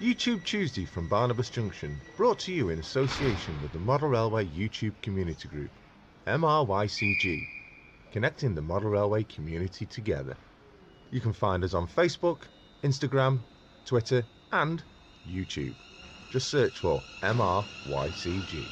YouTube Tuesday from Barnabas Junction, brought to you in association with the Model Railway YouTube Community Group, MRYCG, connecting the Model Railway community together. You can find us on Facebook, Instagram, Twitter and YouTube. Just search for MRYCG.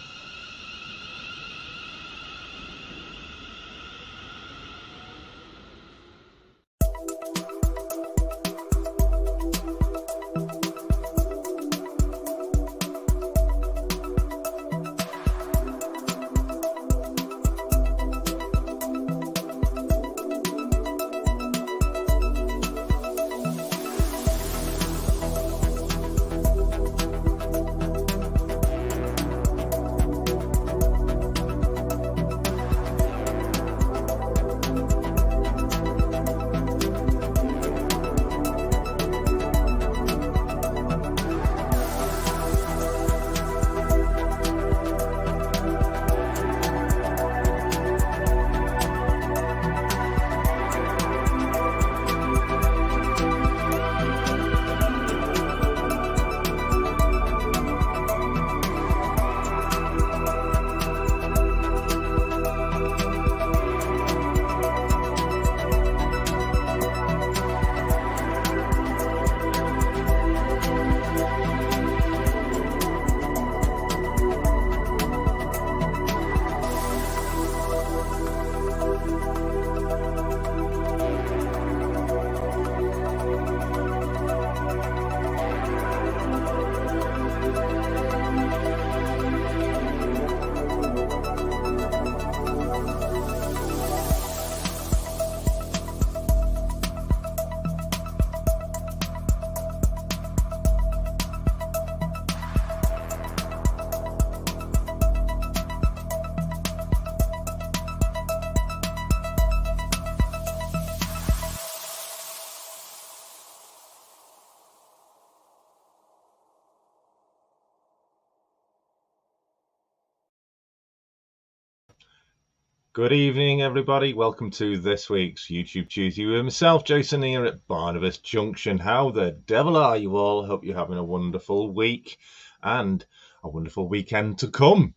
Good evening, everybody. Welcome to this week's YouTube Tuesday with myself, Jason, here at Barnabas Junction. How the devil are you all? Hope you're having a wonderful week and a wonderful weekend to come.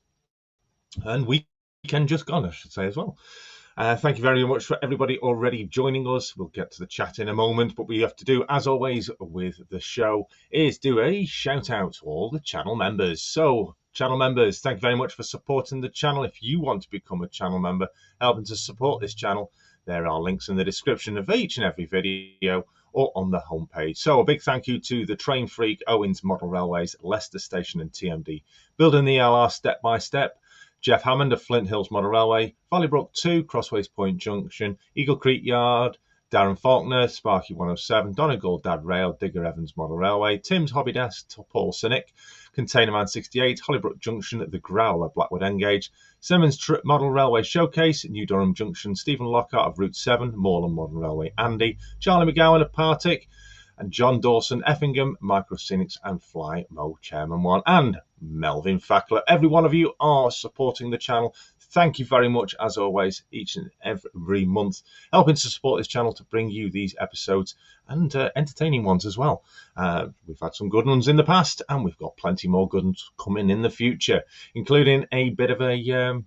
And weekend just gone, I should say, as well. Thank you very much for everybody already joining us. We'll get to the chat in a moment, but we have to do, as always, with the show, is do a shout out to all the channel members. So, channel members, thank you very much for supporting the channel. If you want to become a channel member, helping to support this channel, there are links in the description of each and every video or on the homepage. So a big thank you to the Train Freak, Owens Model Railways, Leicester Station and TMD, Building the LR Step by Step, Jeff Hammond of Flint Hills Model Railway, Valleybrook 2, Crossways Point Junction, Eagle Creek Yard, Darren Faulkner, Sparky 107, Donegal Dad Rail, Digger Evans Model Railway, Tim's Hobby Desk, Paul Cynic, Container Man 68, Hollybrook Junction, The Growler, Blackwood Engage, Simmons Trip Model Railway Showcase, New Durham Junction, Stephen Lockhart of Route 7, Moreland Model Railway Andy, Charlie McGowan of Partick, and John Dawson, Effingham, Microscenics, and Fly Mo Chairman 1, and Melvin Fackler. Every one of you are supporting the channel. Thank you very much, as always, each and every month, helping to support this channel to bring you these episodes and entertaining ones as well. We've had some good ones in the past, and we've got plenty more good ones coming in the future, including a bit of a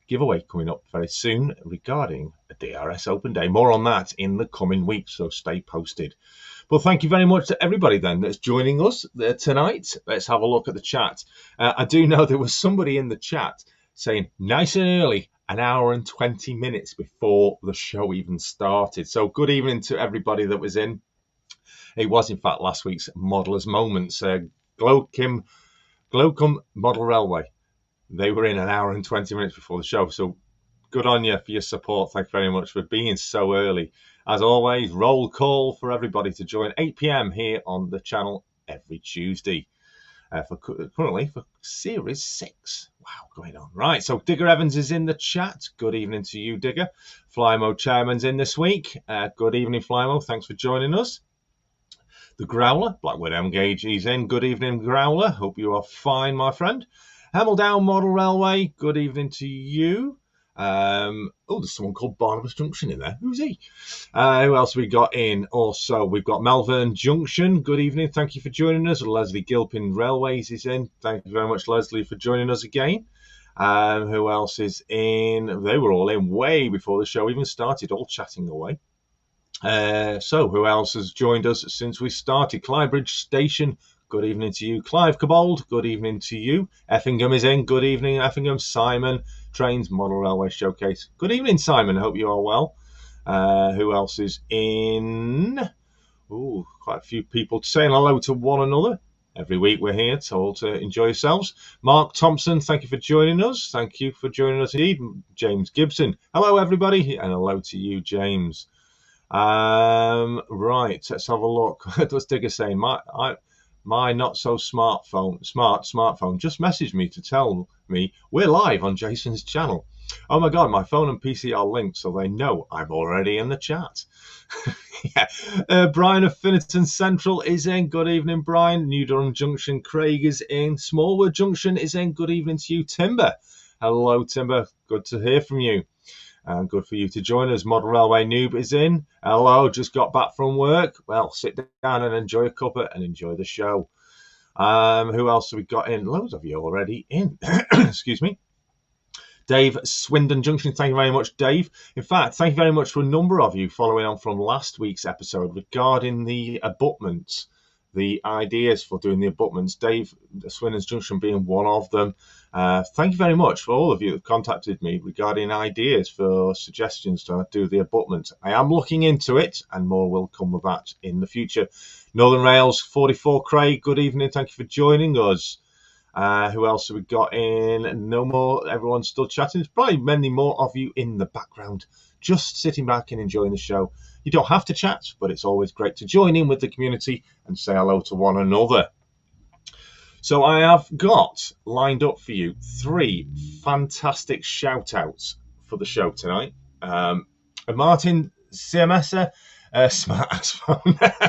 giveaway coming up very soon regarding a DRS Open Day. More on that in the coming weeks, so stay posted. Well, thank you very much to everybody then that's joining us there tonight. Let's have a look at the chat. I do know there was somebody in the chat saying nice and early, an hour and 20 minutes before the show even started. So good evening to everybody that was in. It was, in fact, last week's Modeller's Moments. Glowcombe Model Railway. They were in an hour and 20 minutes before the show. So good on you for your support. Thank you very much for being so early. As always, roll call for everybody to join 8 p.m. here on the channel every Tuesday. Currently for Series 6. Wow, going on. Right, so Digger Evans is in the chat. Good evening to you, Digger. Flymo Chairman's in this week. Good evening, Flymo. Thanks for joining us. The Growler, Blackwood M Gauge, he's in. Good evening, Growler. Hope you are fine, my friend. Hameldown Model Railway, good evening to you. Oh, there's someone called Barnabas Junction in there. Who's he? Who else we got in? Also, we've got Melbourne Junction. Good evening. Thank you for joining us. Leslie Gilpin Railways is in. Thank you very much, Leslie, for joining us again. Who else is in? They were all in way before the show even started, all chatting away. So who else has joined us since we started? Clybridge Station. Good evening to you. Clive Cabold, good evening to you. Effingham is in. Good evening, Effingham. Simon, Trains, Model Railway Showcase. Good evening, Simon. Hope you are well. Who else is in? Oh, quite a few people saying hello to one another. Every week we're here to enjoy yourselves. Mark Thompson, thank you for joining us. Thank you for joining us indeed. James Gibson. Hello, everybody. And hello to you, James. Right, let's have a look. Let's take a say. My not so smart smartphone just messaged me to tell me we're live on Jason's channel. Oh my god, my phone and PC are linked, so they know I'm already in the chat. Yeah. Brian of Finnerton Central is in. Good evening, Brian. New Durham Junction, Craig is in. Smallwood Junction is in. Good evening to you, Timber. Hello, Timber. Good to hear from you. And good for you to join us. Model Railway Noob is in. Hello, just got back from work. Well, sit down and enjoy a cuppa and enjoy the show. Who else have we got in? Loads of you already in. Excuse me. Dave, Swindon Junction. Thank you very much, Dave. In fact, thank you very much for a number of you following on from last week's episode regarding the abutments, the ideas for doing the abutments. Dave, Swindon Junction being one of them. Thank you very much for all of you that contacted me regarding ideas for suggestions to do the abutment. I am looking into it, and more will come of that in the future. Northern Rails 44 Craig, good evening. Thank you for joining us. Who else have we got in? No more. Everyone's still chatting. There's probably many more of you in the background, just sitting back and enjoying the show. You don't have to chat, but it's always great to join in with the community and say hello to one another. So I have got lined up for you 3 fantastic shout-outs for the show tonight. Martin CMS, smartphone.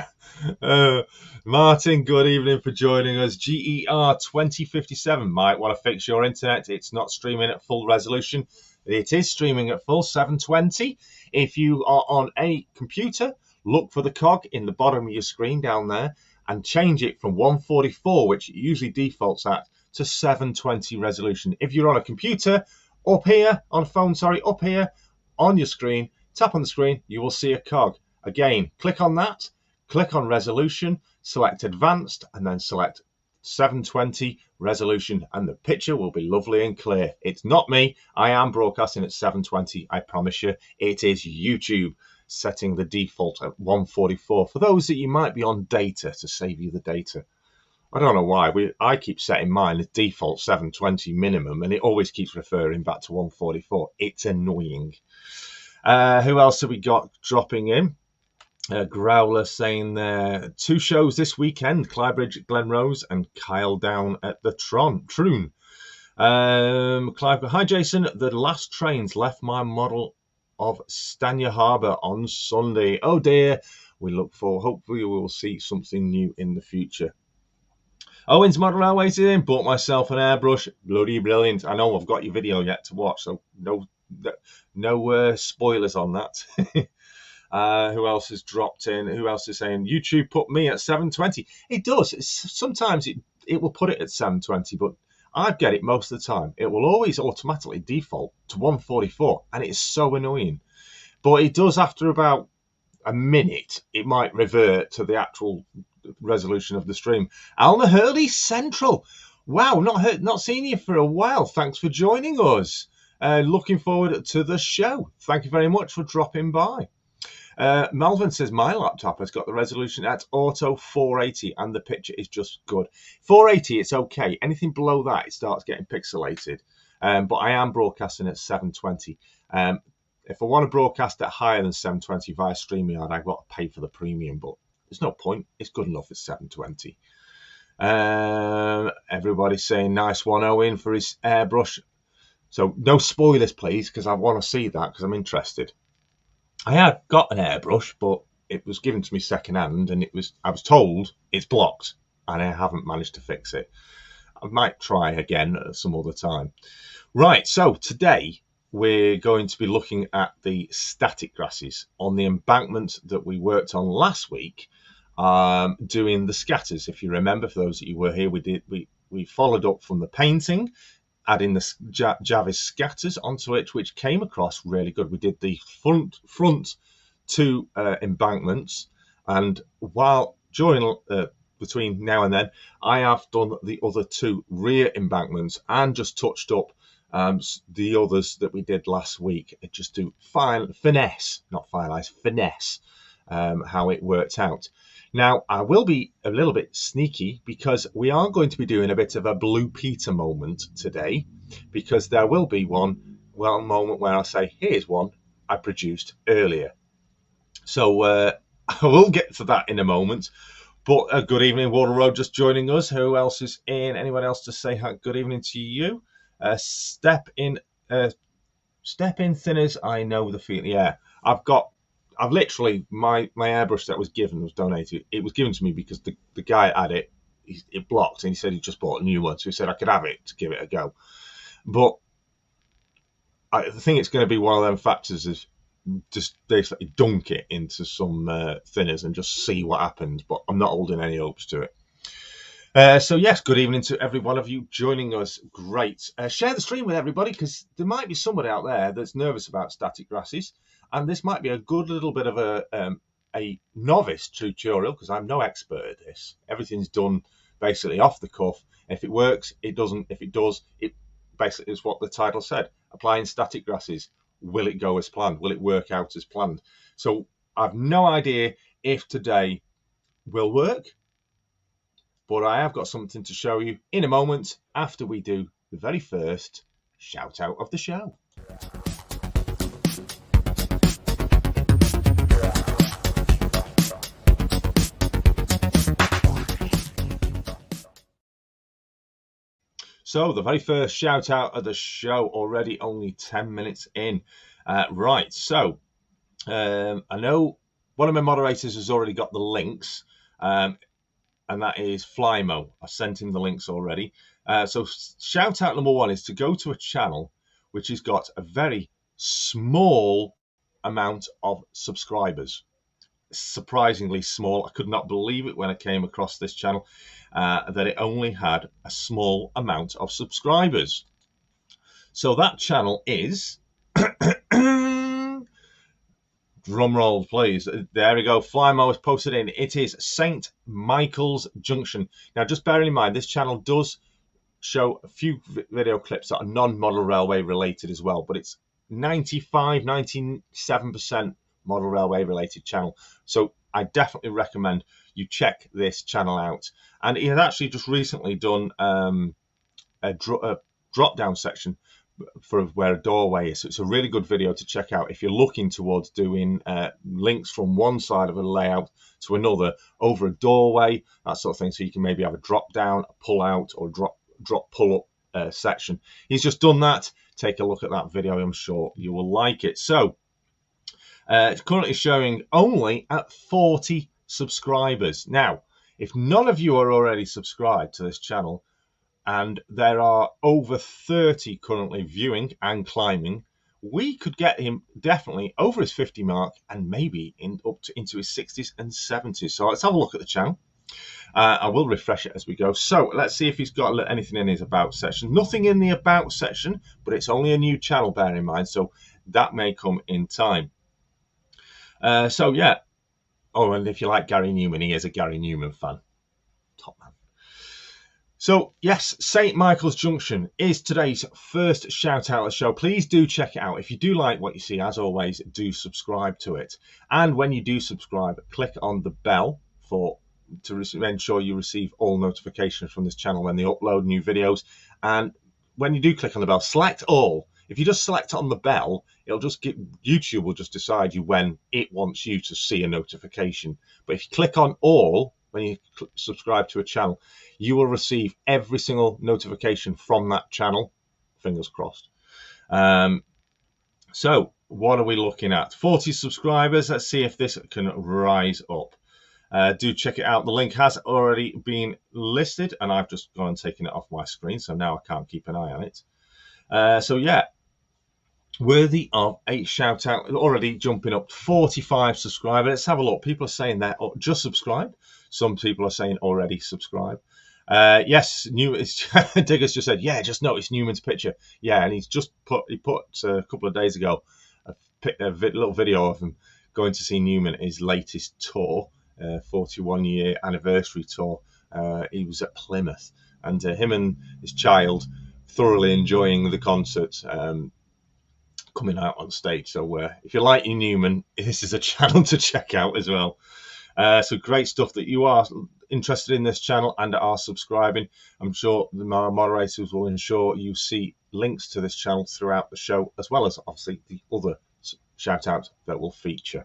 Martin, good evening for joining us. GER 2057 might want to fix your internet. It's not streaming at full resolution. It is streaming at full 720. If you are on a computer, look for the cog in the bottom of your screen down there and change it from 144, which it usually defaults at, to 720 resolution. If you're on a computer, up here, on a phone, sorry, up here on your screen, tap on the screen, you will see a cog. Again, click on that, click on resolution, select advanced, and then select 720 resolution, and the picture will be lovely and clear. It's not me. I am broadcasting at 720. I promise you. It is YouTube setting the default at 144 for those that you might be on data to save you the data. I don't know why. I keep setting mine as default 720 minimum, and it always keeps referring back to 144. It's annoying. Who else have we got dropping in? Growler saying there 2 shows this weekend: Clybridge, Glenrose, and Kyle down at the Troon. Clive, hi Jason. The last trains left my model of Stanya Harbour on Sunday. Oh dear. We look for. Hopefully we will see something new in the future. Owen's Model Railways in. Bought myself an airbrush. Bloody brilliant. I know I've got your video yet to watch, so no spoilers on that. Who else has dropped in? Who else is saying YouTube put me at 720? It does. Sometimes it will put it at 720, but I get it most of the time. It will always automatically default to 144, and it's so annoying. But it does after about a minute. It might revert to the actual resolution of the stream. Alna Hurley Central. Wow, not seen you for a while. Thanks for joining us. Looking forward to the show. Thank you very much for dropping by. Melvin says my laptop has got the resolution at auto 480 and the picture is just good. 480, it's okay. Anything below that, it starts getting pixelated. But I am broadcasting at 720. If I want to broadcast at higher than 720 via StreamYard, I've got to pay for the premium, but there's no point. It's good enough at 720. Everybody's saying nice one, Owen, for his airbrush. So no spoilers, please, because I want to see that because I'm interested. I had got an airbrush, but it was given to me second-hand, and I was told it's blocked, and I haven't managed to fix it. I might try again at some other time. Right, so today we're going to be looking at the static grasses on the embankment that we worked on last week, doing the scatters. If you remember, for those that you were here, we followed up from the painting, adding the Javis scatters onto it, which came across really good. We did the front two embankments, and between now and then, I have done the other two rear embankments and just touched up the others that we did last week. It just do finesse how it worked out. Now, I will be a little bit sneaky because we are going to be doing a bit of a Blue Peter moment today, because there will be one moment where I say, here's one I produced earlier. So I will get to that in a moment. But good evening, Water Road, just joining us. Who else is in? Anyone else to say good evening to you? Step in thinners. I know the feeling. Yeah, I've literally, my airbrush that was donated. It was given to me because the guy had it. It blocked, and he said he just bought a new one, so he said I could have it to give it a go. But I think it's going to be one of them factors is just basically dunk it into some thinners and just see what happens. But I'm not holding any hopes to it. So yes, good evening to every one of you joining us. Great. Share the stream with everybody, because there might be somebody out there that's nervous about static grasses, and this might be a good little bit of a novice tutorial, because I'm no expert at this. Everything's done basically off the cuff. If it works, it doesn't. If it does, it basically is what the title said. Applying static grasses. Will it go as planned? Will it work out as planned? So I've no idea if today will work, but I have got something to show you in a moment after we do the very first shout out of the show. So the very first shout out of the show, already only 10 minutes in. Right, so I know one of my moderators has already got the links, and that is Flymo. I sent him the links already. So shout out number one is to go to a channel which has got a very small amount of subscribers. Surprisingly small. I could not believe it when I came across this channel, that it only had a small amount of subscribers. So that channel is drum roll, please. There we go. Flymo has posted in. It is St. Michael's Junction. Now, just bearing in mind, this channel does show a few video clips that are non-model railway related as well, but it's 97% model railway related channel. So I definitely recommend you check this channel out. And he had actually just recently done a drop down section for where a doorway is. So it's a really good video to check out if you're looking towards doing links from one side of a layout to another over a doorway, that sort of thing. So you can maybe have a drop down, a pull out, or drop pull up section. He's just done that. Take a look at that video. I'm sure you will like it. So it's currently showing only at 40 subscribers. Now, if none of you are already subscribed to this channel, and there are over 30 currently viewing and climbing, we could get him definitely over his 50 mark, and maybe into his 60s and 70s. So let's have a look at the channel. I will refresh it as we go. So let's see if he's got anything in his about section. Nothing in the about section, but it's only a new channel, bear in mind, so that may come in time. So yeah. Oh, and if you like Gary Newman, he is a Gary Newman fan. Top man. So yes, St. Michael's Junction is today's first shout out of the show. Please do check it out. If you do like what you see, as always, do subscribe to it. And when you do subscribe, click on the bell to ensure you receive all notifications from this channel when they upload new videos. And when you do click on the bell, select all. If you just select on the bell, YouTube will just decide when it wants you to see a notification. But if you click on all, when you subscribe to a channel, you will receive every single notification from that channel. Fingers crossed. So what are we looking at? 40 subscribers. Let's see if this can rise up. Do check it out. The link has already been listed, and I've just gone and taken it off my screen, so now I can't keep an eye on it. So yeah, worthy of a shout out. Already jumping up 45 subscribers. Let's have a look. People are saying that just subscribe. Some people are saying already subscribe. Yes, Digger's just said, yeah, just noticed Newman's picture. Yeah, and he put a couple of days ago a little video of him going to see Newman at his latest tour, 41-year anniversary tour. He was at Plymouth, and him and his child thoroughly enjoying the concert. Coming out on stage. So if you like your Newman, this is a channel to check out as well. So great stuff that you are interested in this channel and are subscribing. I'm sure the moderators will ensure you see links to this channel throughout the show, as well as obviously the other shout outs that will feature.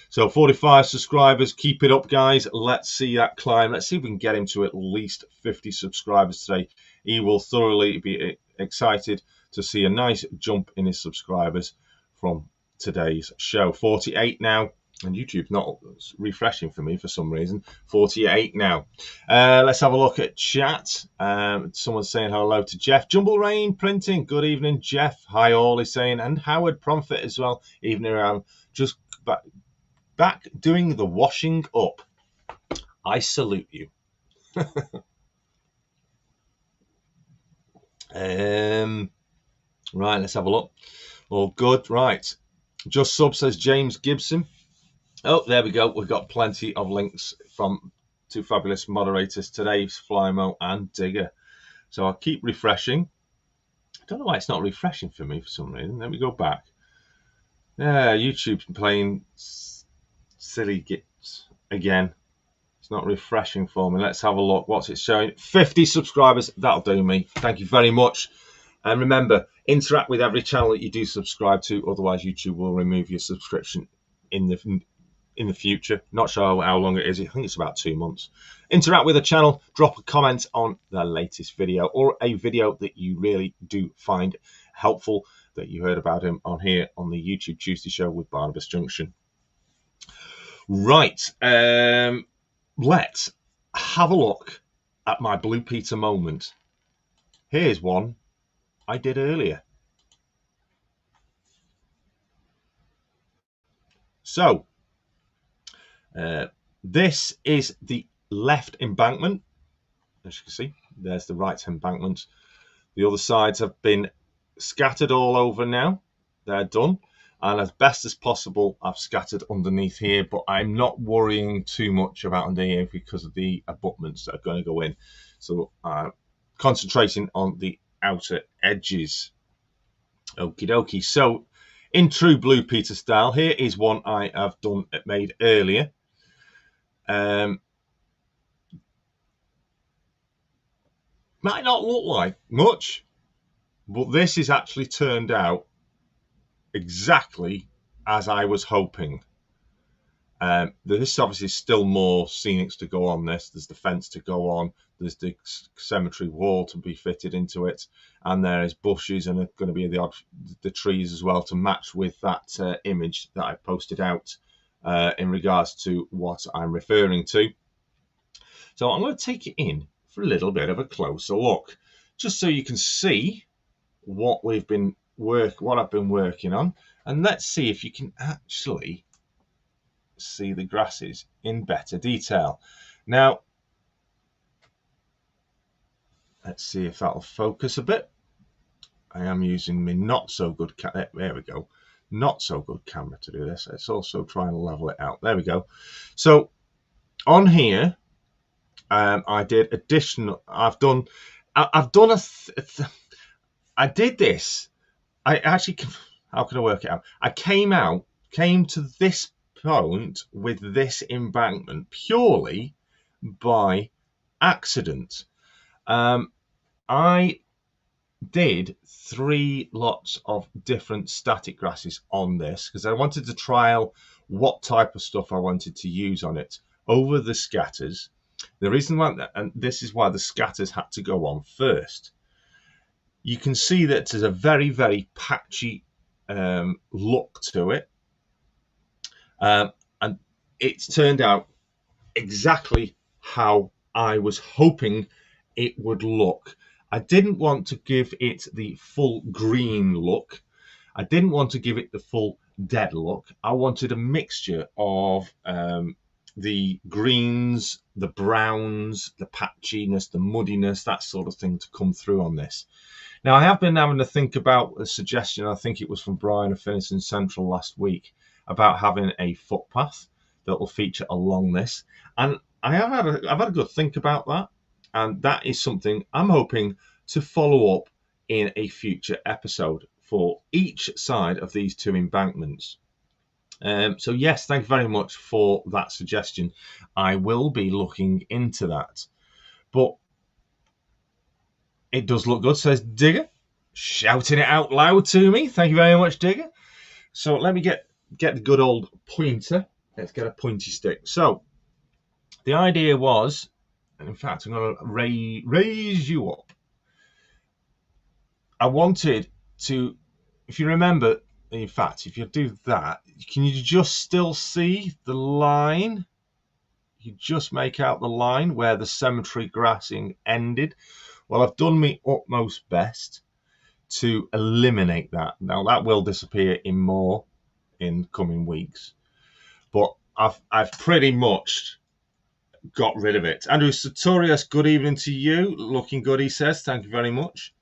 So 45 subscribers, keep it up, guys. Let's see that climb. Let's see if we can get him to at least 50 subscribers today. He will thoroughly be excited to see a nice jump in his subscribers from today's show. 48 now, and YouTube's not refreshing for me for some reason. 48 now. Let's have a look at chat. Someone's saying hello to Jeff. Jumble Rain Printing, good evening, Jeff. Hi all, he's saying, and Howard Profit as well. Evening around, just back doing the washing up. I salute you. Right, let's have a look. All good. Right. Just sub, says James Gibson. Oh, there we go. We've got plenty of links from two fabulous moderators today, Flymo and Digger. So I'll keep refreshing. I don't know why it's not refreshing for me for some reason. Let me go back. Yeah, YouTube's playing silly gits again. It's not refreshing for me. Let's have a look. What's it showing? 50 subscribers. That'll do me. Thank you very much. And remember, interact with every channel that you do subscribe to. Otherwise, YouTube will remove your subscription in the future. Not sure how long it is. I think it's about 2 months. Interact with the channel. Drop a comment on the latest video or a video that you really do find helpful that you heard about him on here on the YouTube Tuesday show with Barnabas Junction. Right. Let's have a look at my Blue Peter moment. Here's one I did earlier. So this is the left embankment. As you can see, there's the right embankment. The other sides have been scattered all over now. They're done. And as best as possible, I've scattered underneath here, but I'm not worrying too much about underneath because of the abutments that are going to go in. So concentrating on the outer edges. Okie dokie. So in true Blue Peter style, here is one I have made earlier. Might not look like much, but this is actually turned out exactly as I was hoping. This obviously is still more scenics to go on this. There's the fence to go on. There's the cemetery wall to be fitted into it. And there is bushes and going to be the trees as well to match with that image that I posted out in regards to what I'm referring to. So I'm going to take it in for a little bit of a closer look, just so you can see what I've been working on. And let's see if you can actually see the grasses in better detail. Now, let's see if that'll focus a bit. I am using my not so good there we go. Not so good camera to do this. Let's also try and level it out. There we go. So on here, I did additional. I did this. I actually, how can I work it out? I came to this point with this embankment purely by accident. I did 3 lots of different static grasses on this because I wanted to trial what type of stuff I wanted to use on it over the scatters. The reason why, and this is why the scatters had to go on first. You can see that there's a very, very patchy look to it. And it's turned out exactly how I was hoping it would look. I didn't want to give it the full green look. I didn't want to give it the full dead look. I wanted a mixture of the greens, the browns, the patchiness, the muddiness, that sort of thing to come through on this. Now, I have been having to think about a suggestion, I think it was from Brian of Finison Central last week, about having a footpath that will feature along this. And I've had a good think about that. And that is something I'm hoping to follow up in a future episode for each side of these two embankments. So yes, thank you very much for that suggestion. I will be looking into that. But it does look good, says Digger, shouting it out loud to me. Thank you very much, Digger. So let me get the good old pointer. Let's get a pointy stick. So the idea was, and in fact, I'm going to raise you up. I wanted to, if you remember, in fact, if you do that, can you just still see the line? You just make out the line where the cemetery grassing ended. Well, I've done my utmost best to eliminate that. Now, that will disappear in coming weeks, but I've pretty much got rid of it. Andrew Sartorius, good evening to you. Looking good, he says. Thank you very much.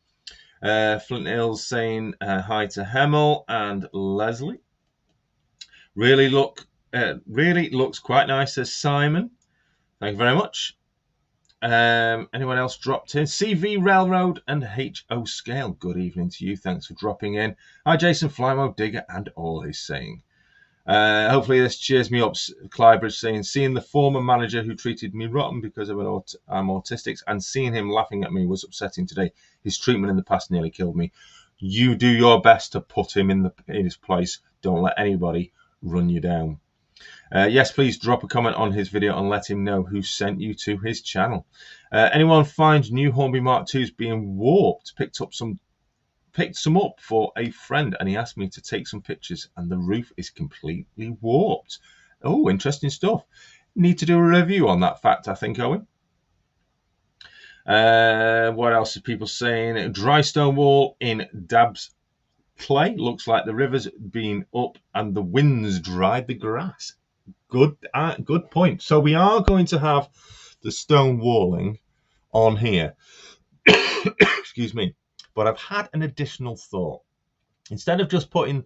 Flint Hills saying hi to Hemel and Leslie. Really looks quite nice, says Simon. Thank you very much. Anyone else dropped in? CV Railroad and HO Scale. Good evening to you. Thanks for dropping in. Hi, Jason Flymo, Digger, and all he's saying. Hopefully this cheers me up. Clybridge saying, seeing the former manager who treated me rotten because I'm autistic, and seeing him laughing at me was upsetting today. His treatment in the past nearly killed me. You do your best to put him in his place. Don't let anybody run you down. Yes, please drop a comment on his video and let him know who sent you to his channel. Anyone finds new Hornby Mark IIs being warped? Picked some up for a friend, and he asked me to take some pictures, and the roof is completely warped. Oh, interesting stuff. Need to do a review on that fact, I think, Owen. What else are people saying? Dry stone wall in Dab's Clay. Looks like the river's been up and the winds dried the grass. Good point. So we are going to have the stone walling on here. Excuse me. But I've had an additional thought. Instead of just putting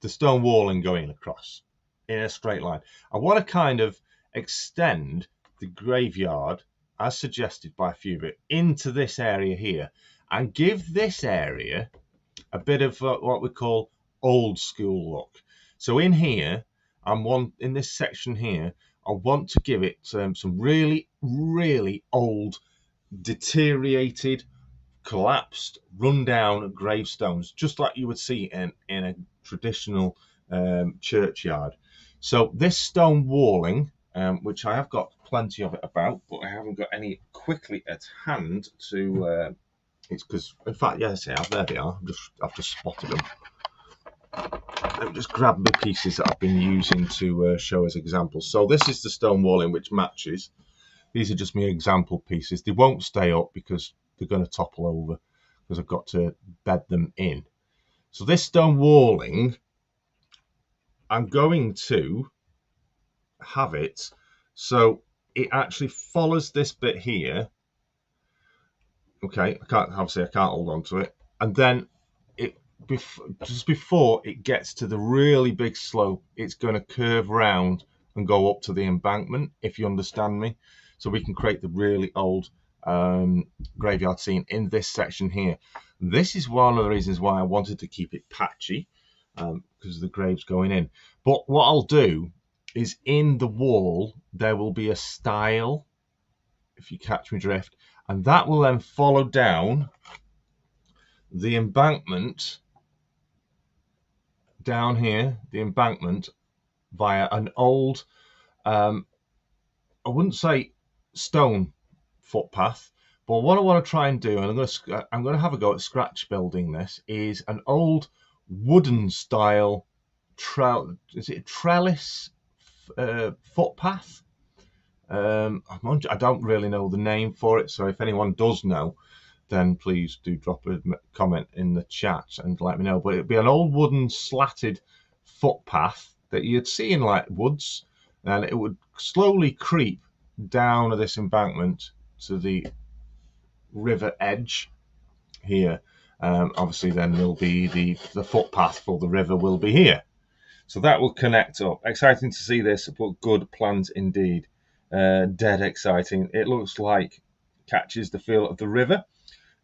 the stone walling going across in a straight line, I want to kind of extend the graveyard, as suggested by a few of it, into this area here, and give this area a bit of what we call old school look. So in here, in this section here, I want to give it some really, really old, deteriorated, collapsed, run-down gravestones, just like you would see in a traditional churchyard. So this stone walling, which I have got plenty of it about, but I haven't got any quickly at hand to. It's because, in fact, yes, there they are. I've just spotted them. Let me just grab the pieces that I've been using to show as examples. So this is the stone walling, which matches. These are just my example pieces. They won't stay up because they're going to topple over, because I've got to bed them in. So this stone walling, I'm going to have it so it actually follows this bit here. Okay, I can't hold on to it, and then just before it gets to the really big slope, it's going to curve round and go up to the embankment, if you understand me. So we can create the really old graveyard scene in this section here. This is one of the reasons why I wanted to keep it patchy, because of the graves going in. But what I'll do is, in the wall there will be a stile, if you catch me drift, and that will then follow down the embankment down here, the embankment, via an old, I wouldn't say stone footpath, but what I want to try and do, and I'm going to have a go at scratch building this, is an old wooden style trellis footpath. I don't really know the name for it, so if anyone does know, then please do drop a comment in the chat and let me know. But it'd be an old wooden slatted footpath that you'd see in like woods, and it would slowly creep down this embankment to the river edge here. Obviously then there'll be the footpath for the river will be here, so that will connect up. Exciting to see this, but good plans indeed. Dead exciting. It looks like catches the feel of the river.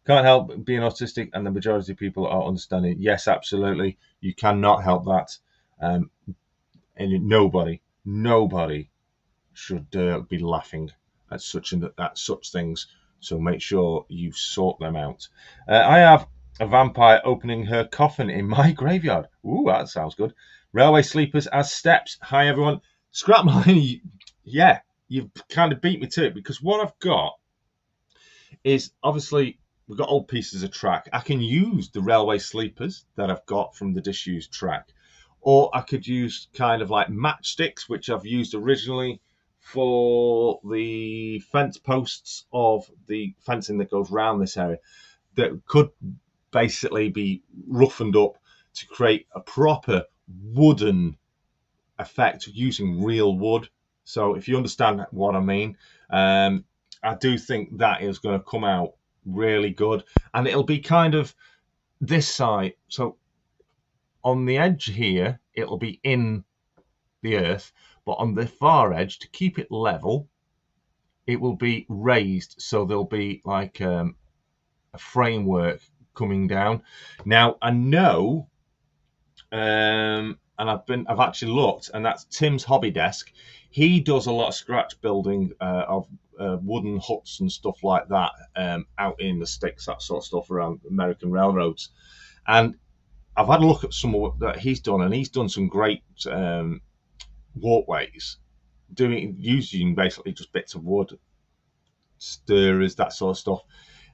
Can't help being autistic, and the majority of people are understanding. Yes, absolutely, you cannot help that. And nobody should be laughing at such things. So make sure you sort them out. I have a vampire opening her coffin in my graveyard. Ooh, that sounds good. Railway sleepers as steps. Hi everyone. Scrapline. Yeah, you've kind of beat me to it, because what I've got is, obviously we've got old pieces of track. I can use the railway sleepers that I've got from the disused track, or I could use kind of like matchsticks, which I've used originally for the fence posts of the fencing that goes around this area, that could basically be roughened up to create a proper wooden effect using real wood. So if you understand what I mean, I do think that is going to come out really good, and it'll be kind of this side. So on the edge here, it'll be in the earth, but on the far edge, to keep it level, it will be raised. So there'll be like a framework coming down. Now I know, and I've actually looked, and that's Tim's hobby desk. He does a lot of scratch building of wooden huts and stuff like that out in the sticks, that sort of stuff around American railroads. And I've had a look at some of that he's done, and he's done some great walkways, using basically just bits of wood, stirrers, that sort of stuff,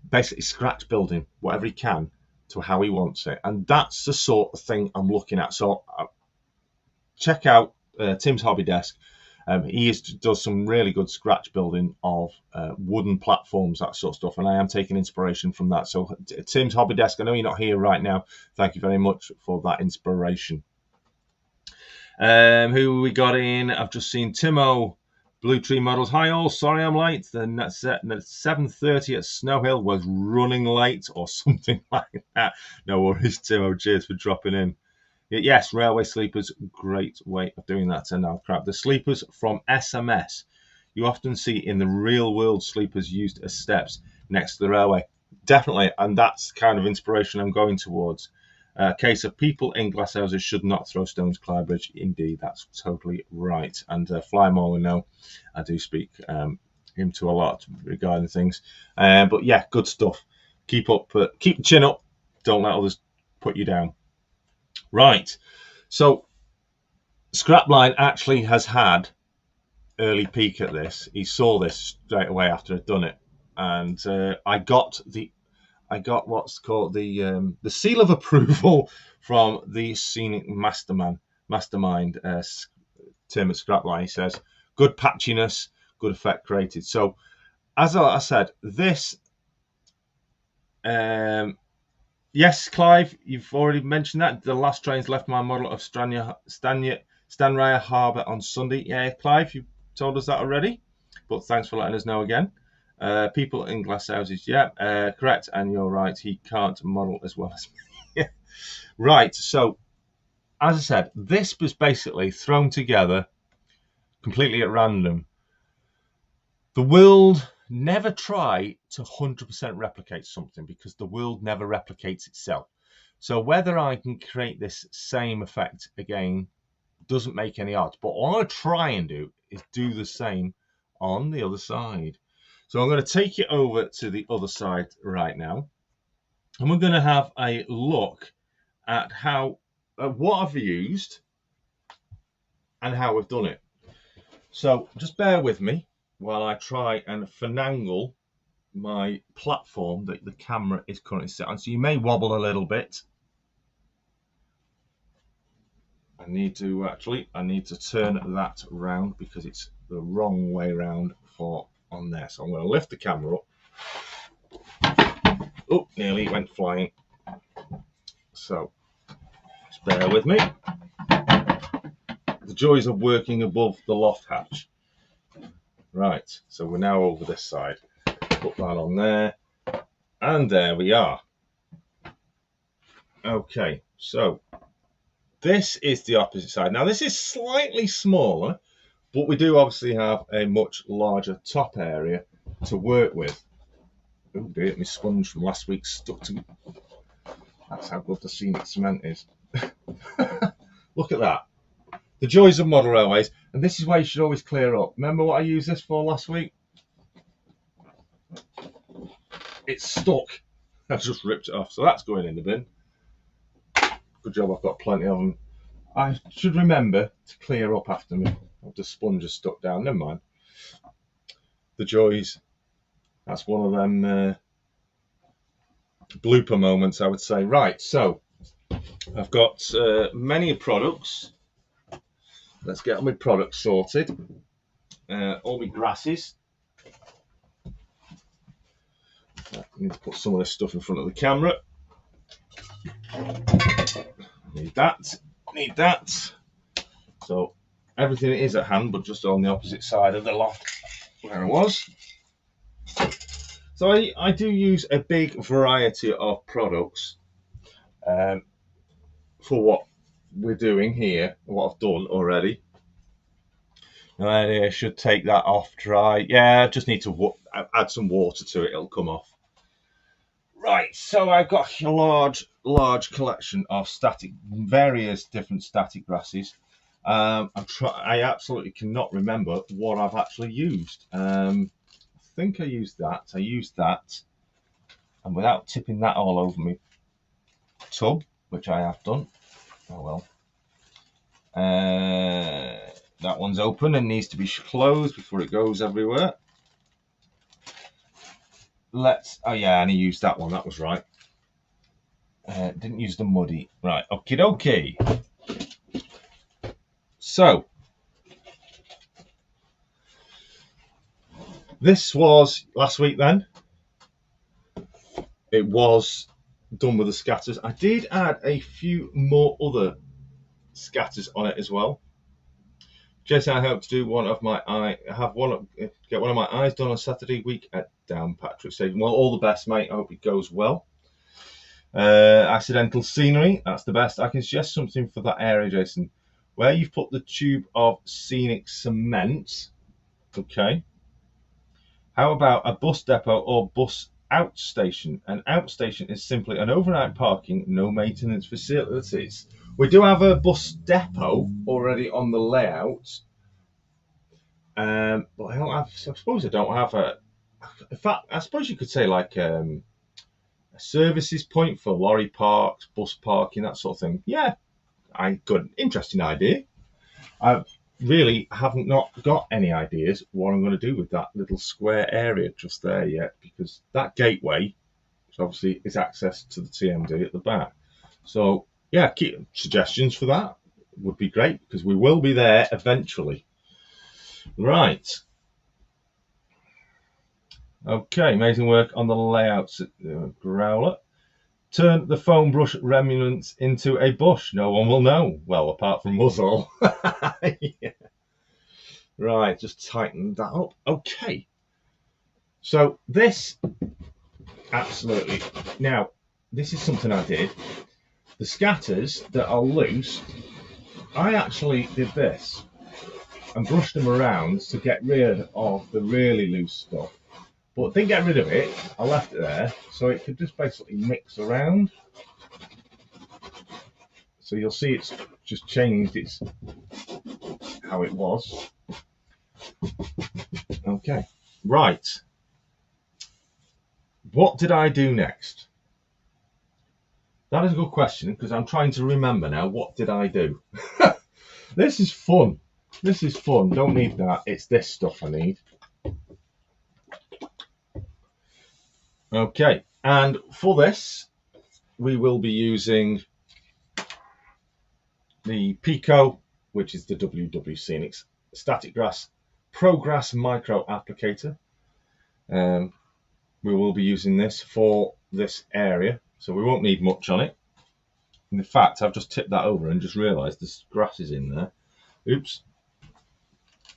basically scratch building whatever he can to how he wants it. And that's the sort of thing I'm looking at. So check out Tim's hobby desk. He does some really good scratch building of wooden platforms, that sort of stuff, and I am taking inspiration from that. So Tim's hobby desk, I know you're not here right now, thank you very much for that inspiration. Who we got in? I've just seen Timo, Blue Tree Models. Hi all, sorry I'm late. The 7:30 at Snow Hill was running late or something like that. No worries, Timo, cheers for dropping in. Yes, railway sleepers, great way of doing that. And now crap, the sleepers from SMS you often see in the real world, sleepers used as steps next to the railway. Definitely, and that's kind of inspiration I'm going towards. Case of people in glass houses should not throw stones, Clyde Bridge. Indeed, that's totally right. And Fly More, know I do speak him to a lot regarding things. But yeah, good stuff. Keep the chin up. Don't let others put you down. Right, so Scrapline actually has had early peek at this. He saw this straight away after I'd done it, and I got what's called the seal of approval from the scenic mastermind Tim at Scrapline. He says good patchiness, good effect created. So as I said, this yes, Clive, you've already mentioned that. The last trains left my model of Stanraya Harbour on Sunday. Yeah, Clive, you told us that already, but thanks for letting us know again. People in glass houses, yeah, correct, and you're right, he can't model as well as me. Right, so, as I said, this was basically thrown together completely at random. The world never try to 100% replicate something, because the world never replicates itself. So whether I can create this same effect again doesn't make any odds. But what I try and do is do the same on the other side. So I'm going to take it over to the other side right now, and we're going to have a look at what I've used and how we've done it. So just bear with me while I try and finagle my platform that the camera is currently set on. So you may wobble a little bit. I need to turn that around because it's the wrong way around for on there. So I'm going to lift the camera up. Oh, nearly went flying. So, just bear with me. The joys of working above the loft hatch. Right, so we're now over this side. Put that on there. And there we are. Okay, so this is the opposite side. Now, this is slightly smaller, but we do obviously have a much larger top area to work with. Oh dear, my sponge from last week stuck to me. That's how good the scenic cement is. Look at that. The joys of model railways. And this is why you should always clear up. Remember what I used this for last week? It's stuck. I just ripped it off. So that's going in the bin. Good job, I've got plenty of them. I should remember to clear up after me. The sponge is stuck down. Never mind. The joys. That's one of them blooper moments, I would say. Right, so I've got many products. Let's get all my products sorted. All my grasses. I need to put some of this stuff in front of the camera. Need that. Need that. So everything is at hand, but just on the opposite side of the loft where I was. So I do use a big variety of products for what we're doing here, what I've done already. And I should take that off dry. Yeah, I just need to add some water to it, it'll come off. Right, so I've got a large collection of various different static grasses. I absolutely cannot remember what I've actually used. I think I used that. And without tipping that all over me tub, which I have done. Oh well. That one's open and needs to be closed before it goes everywhere. Oh yeah, and I used that one, that was right. Didn't use the muddy. Right, okie dokie. So, this was last week then. It was done with the scatters. I did add a few more other scatters on it as well. Jason, I hope to do get one of my eyes done on Saturday week at Downpatrick Stadium. Well, all the best, mate. I hope it goes well. Accidental scenery, that's the best. I can suggest something for that area, Jason. Where you've put the tube of scenic cement, okay. How about a bus depot or bus outstation? An outstation is simply an overnight parking, no maintenance facilities. We do have a bus depot already on the layout, but I suppose I don't have a. In fact, I suppose you could say like a services point for lorry parks, bus parking, that sort of thing. Yeah, I got an interesting idea. I really haven't not got any ideas what I'm going to do with that little square area just there yet, because that gateway, which obviously is access to the TMD at the back. So yeah, keep suggestions for that would be great, because we will be there eventually. Right. Okay, amazing work on the layouts. Growler. Turn the foam brush remnants into a bush. No one will know. Well, apart from us all. Yeah. Right, just tighten that up. Okay. So this, absolutely. Now, this is something I did. The scatters that are loose, I actually did this and brushed them around to get rid of the really loose stuff. But didn't get rid of it, I left it there so it could just basically mix around. So you'll see it's just changed its how it was. Okay, right. What did I do next? That is a good question, because I'm trying to remember now. What did I do? This is fun. This is fun. Don't need that. It's this stuff I need. Okay, and for this, we will be using the Pico, which is the WW Scenics Static Grass Progress Micro Applicator. We will be using this for this area, so we won't need much on it. In fact, I've just tipped that over and just realised there's grasses in there. Oops.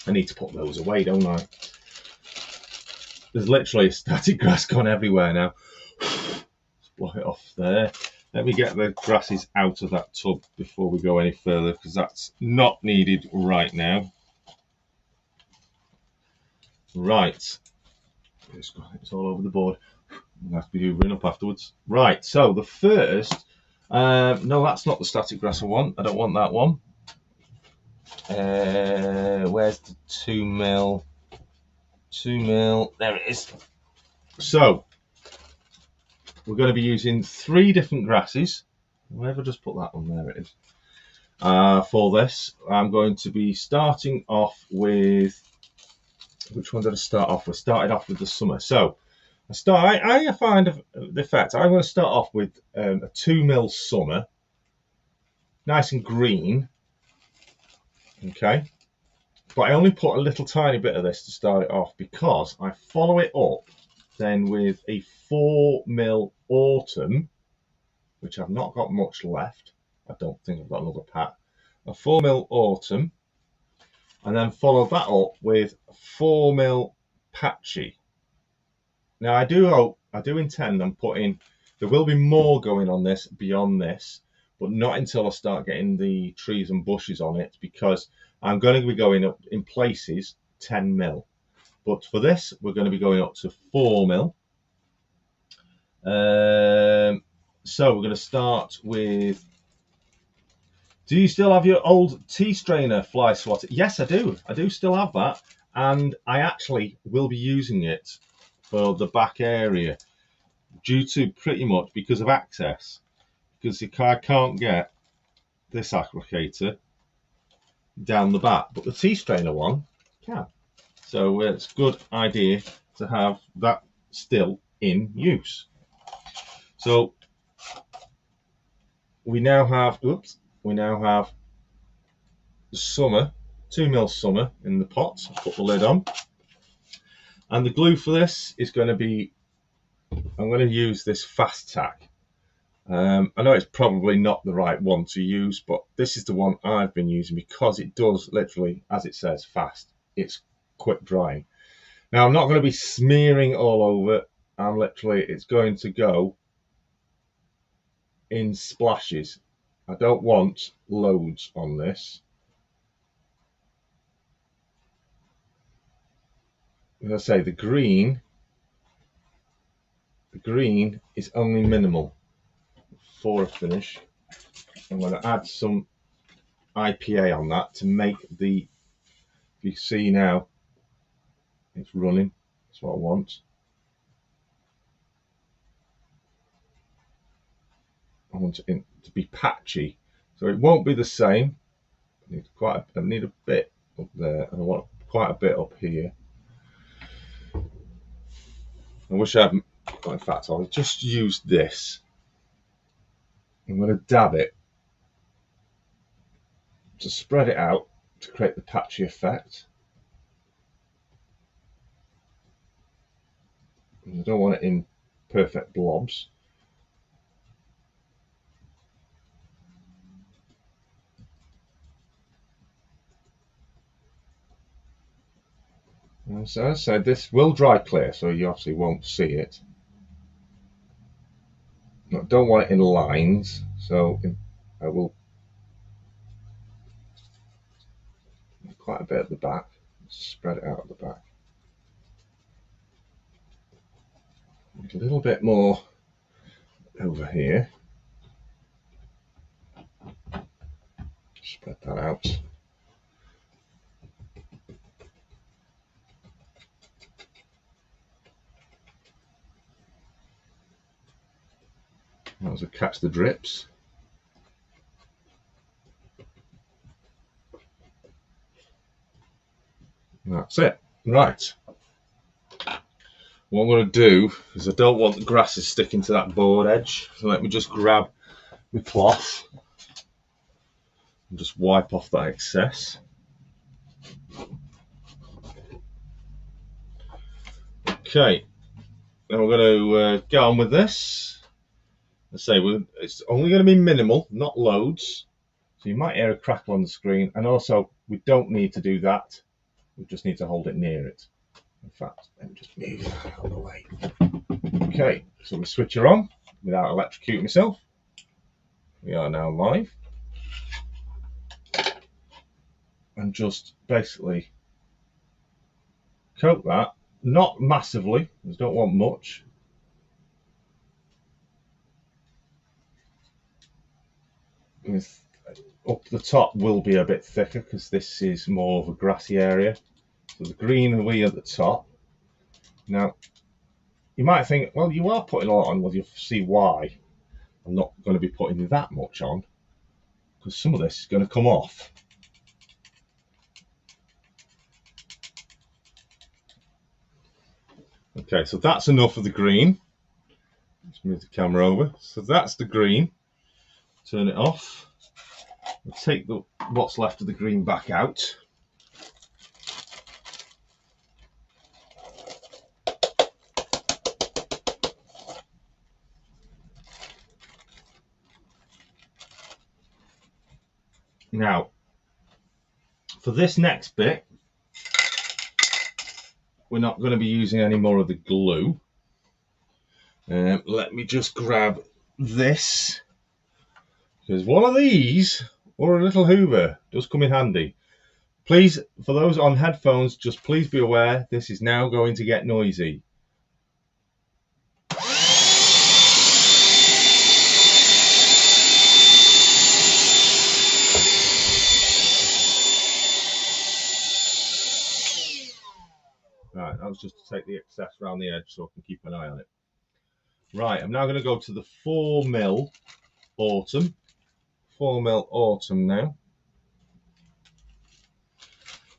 I need to put those away, don't I? There's literally static grass gone everywhere now. Let's block it off there. Let me get the grasses out of that tub before we go any further, because that's not needed right now. Right. It's all over the board. I'll have to be hoovering up afterwards. Right, so the first... no, that's not the static grass I want. I don't want that one. Where's the 2mm? 2mm. There it is. So, we're going to be using 3 different grasses. Where have I just put that one? There it is. For this, I'm going to be starting off with... Which one did I start off with? Started off with the summer. So, I find the fact I'm going to start off with a 2mm summer, nice and green. Okay, but I only put a little tiny bit of this to start it off because I follow it up then with a 4mm autumn, which I've not got much left. I don't think I've got another pack. A 4mm autumn, and then follow that up with 4mm patchy. Now I do intend on putting, there will be more going on this beyond this, but not until I start getting the trees and bushes on it, because I'm going to be going up in places 10mm. But for this, we're going to be going up to 4mm. So we're going to start with, do you still have your old tea strainer fly swatter? Yes, I do. I do still have that. And I actually will be using it for the back area, due to pretty much because of access, because I can't get this applicator down the back, but the tea strainer one can. So it's a good idea to have that still in use. So we now have the summer, 2mm summer in the pot. I'll put the lid on. And the glue for this is going to be, I'm going to use this fast tack. I know it's probably not the right one to use, but this is the one I've been using because it does literally, as it says, fast. It's quick drying. Now I'm not going to be smearing all over. It's going to go in splashes. I don't want loads on this. As I say, the green is only minimal for a finish. I'm going to add some IPA on that to make the, you see now, it's running. That's what I want. I want it to be patchy, so it won't be the same. I need a bit up there, and I want quite a bit up here. I wish I hadn't. In fact, I'll just use this. I'm going to dab it to spread it out to create the patchy effect. I don't want it in perfect blobs. And so as I said, this will dry clear, so you obviously won't see it. I don't want it in lines, so I will quite a bit at the back, spread it out at the back. A little bit more over here. Spread that out. That was a catch the drips. That's it. Right. What I'm going to do is I don't want the grasses sticking to that board edge. So let me just grab my cloth and just wipe off that excess. Okay. Then we're going to get on with this. I say it's only going to be minimal, not loads. So you might hear a crackle on the screen, and also we don't need to do that. We just need to hold it near it. In fact, let me just move that out of the way. Okay, so we switch her on without electrocuting myself. We are now live. And just basically coat that, not massively, I don't want much. Up the top will be a bit thicker because this is more of a grassy area. So the green will be at the top. Now, you might think, well, you are putting a lot on. Well, you'll see why I'm not going to be putting that much on, because some of this is going to come off. Okay, so that's enough of the green. Let's move the camera over. So that's the green. Turn it off. We'll take what's left of the green back out. Now, for this next bit, we're not going to be using any more of the glue. Let me just grab this, because one of these, or a little hoover, does come in handy. Please, for those on headphones, just please be aware this is now going to get noisy. Right, that was just to take the excess around the edge so I can keep an eye on it. Right, I'm now going to go to the 4mm Autumn. 4mm Autumn now.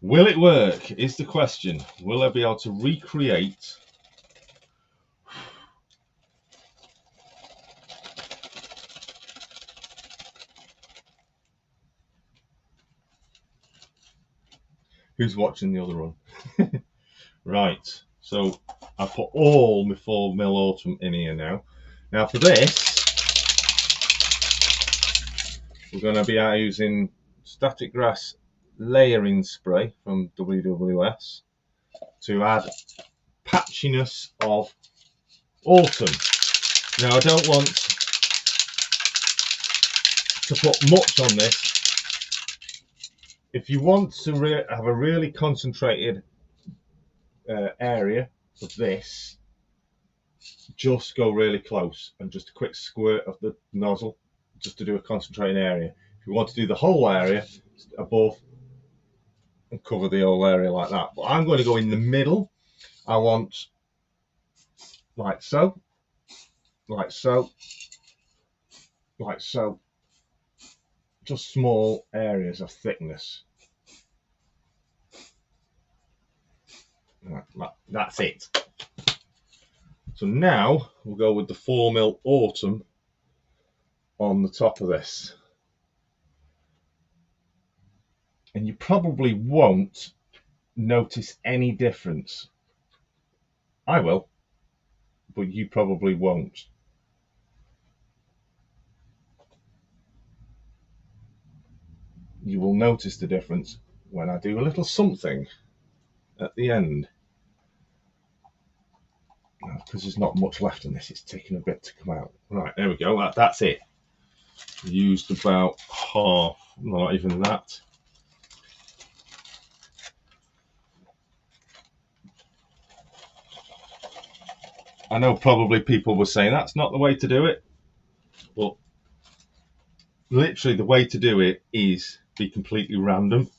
Will it work is the question. Will I be able to recreate who's watching the other one? Right, so I put all my 4mm Autumn in here now. Now for this, we're going to be using static grass layering spray from WWS to add patchiness of autumn. Now I don't want to put much on this. If you want to have a really concentrated area of this, just go really close and just a quick squirt of the nozzle just to do a concentrated area. If you want to do the whole area above and cover the whole area like that, but I'm going to go in the middle. I want like so, like so, like so, just small areas of thickness. That's it. So now we'll go with the 4mm Autumn on the top of this. And you probably won't notice any difference. I will, but you probably won't. You will notice the difference when I do a little something at the end. Because there's not much left in this, it's taken a bit to come out. Right, there we go, that's it. Used about half, not even that. I know probably people were saying that's not the way to do it, but literally the way to do it is be completely random.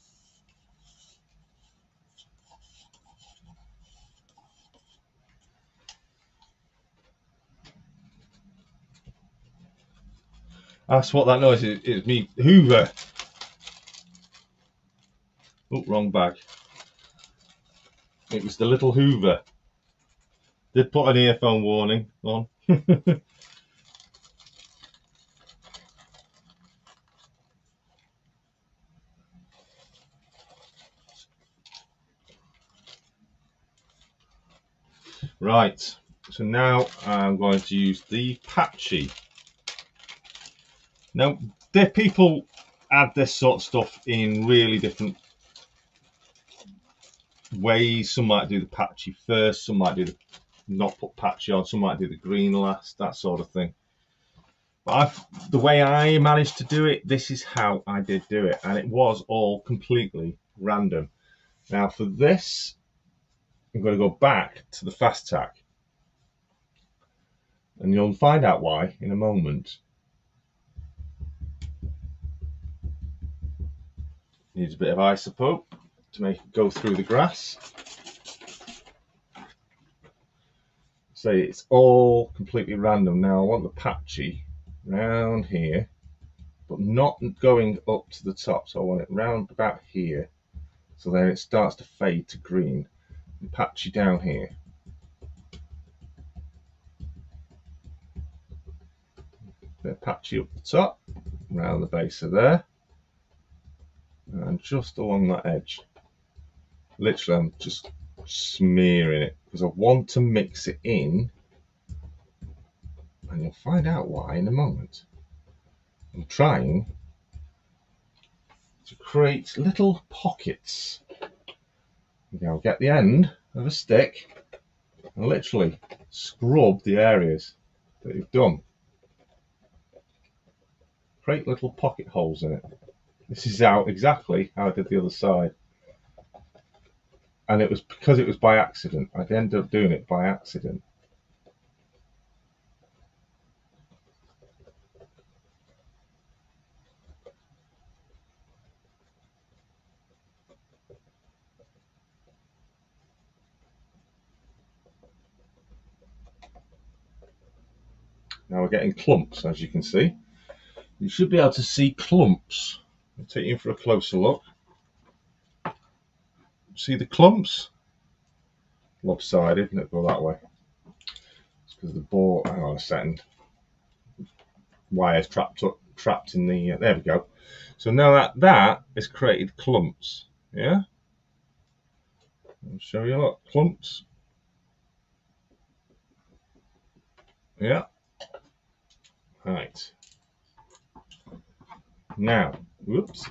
That's what that noise is. It's me hoover. Oh, wrong bag. It was the little hoover. Did put an earphone warning on. Right, so now I'm going to use the patchy Now, people add this sort of stuff in really different ways. Some might do the patchy first, some might do the not put patchy on, some might do the green last, that sort of thing. But the way I managed to do it, this is how I did do it, and it was all completely random. Now for this, I'm going to go back to the fast tack, and you'll find out why in a moment. Needs a bit of isopope to make it go through the grass. So it's all completely random. Now I want the patchy round here, but not going up to the top. So I want it round about here. So then it starts to fade to green. And patchy down here. Bit patchy up the top, around the base of there, and just along that edge. Literally, I'm just smearing it because I want to mix it in, and you'll find out why in a moment. I'm trying to create little pockets. I'll get the end of a stick and literally scrub the areas that you've done. Create little pocket holes in it. This is exactly how I did the other side. And it was because it was by accident. I ended up doing it by accident. Now we're getting clumps, as you can see. You should be able to see clumps. I'll take you in for a closer look. See the clumps? Lopsided, let's go that way. It's because the ball, hang on a second. Wires trapped in the, there we go. So now that has created clumps, yeah? I'll show you, look, clumps. Yeah. Right. Now, whoops.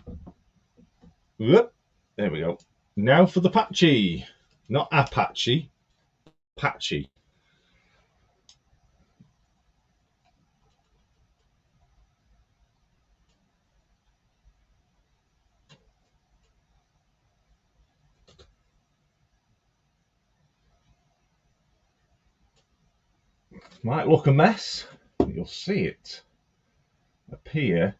Whoop. There we go. Now for the patchy. Not Apache, patchy. Might look a mess, but you'll see it appear,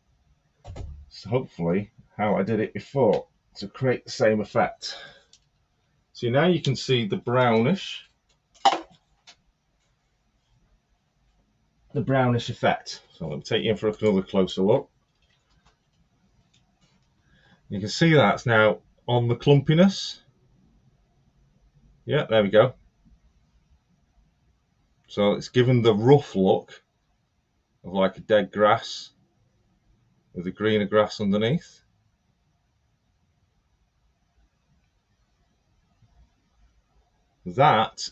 so hopefully how I did it before, to create the same effect. So now you can see the brownish effect. So I'm going to take you in for another closer look. You can see that's now on the clumpiness. Yeah, there we go. So it's given the rough look of like a dead grass with the greener grass underneath. That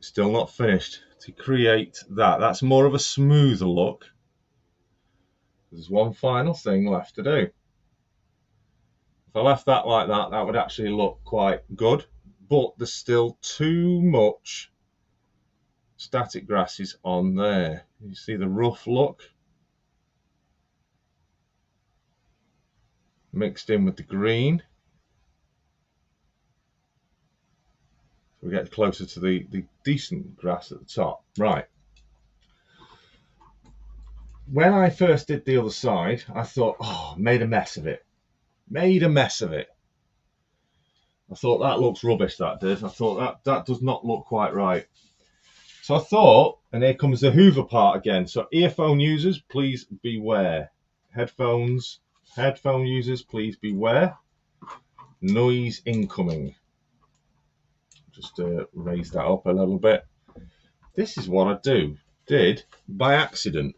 still not finished. To create that's more of a smoother look. There's one final thing left to do. If I left that like that, that would actually look quite good, but there's still too much static grasses on there. You see the rough look mixed in with the green. So we get closer to the decent grass at the top. Right. When I first did the other side, I thought, oh, made a mess of it. Made a mess of it. I thought that looks rubbish, that did. I thought that does not look quite right. So I thought, and here comes the Hoover part again. So earphone users, please beware. Headphone users, please beware. Noise incoming. Just raise that up a little bit. This is what I did by accident.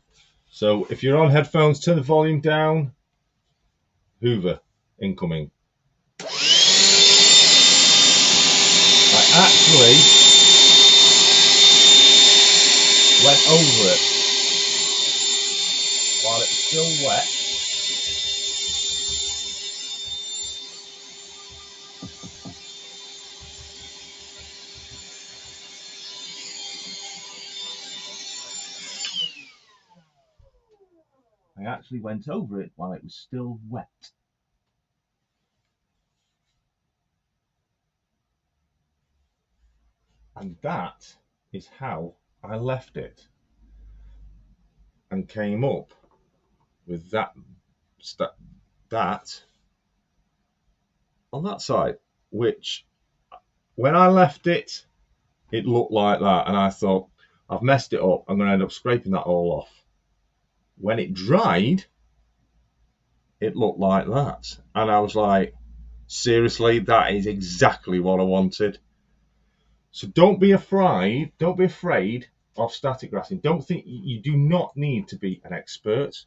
So if you're on headphones, turn the volume down. Hoover incoming. I actually went over it while it was still wet. I actually went over it while it was still wet. And that is how I left it. And came up with that on that side, which when I left it, it looked like that. And I thought, I've messed it up. I'm going to end up scraping that all off. When it dried, it looked like that. And I was like, seriously, that is exactly what I wanted. So don't be afraid of static grassing. Don't think you do not need to be an expert.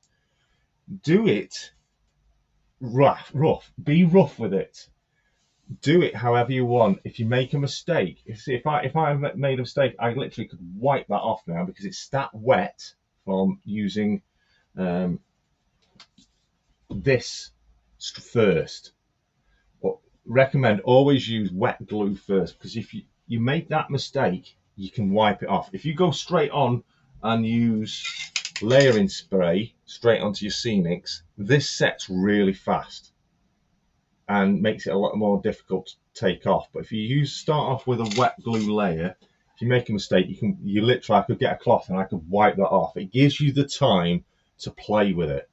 Do it rough. Be rough with it. Do it however you want. If you make a mistake, if I made a mistake, I literally could wipe that off now because it's that wet from using this first. But recommend always use wet glue first, because if you make that mistake, you can wipe it off. If you go straight on and use layering spray straight onto your scenics, this sets really fast and makes it a lot more difficult to take off. But if you start off with a wet glue layer, if you make a mistake, you literally, I could get a cloth and I could wipe that off. It gives you the time to play with it.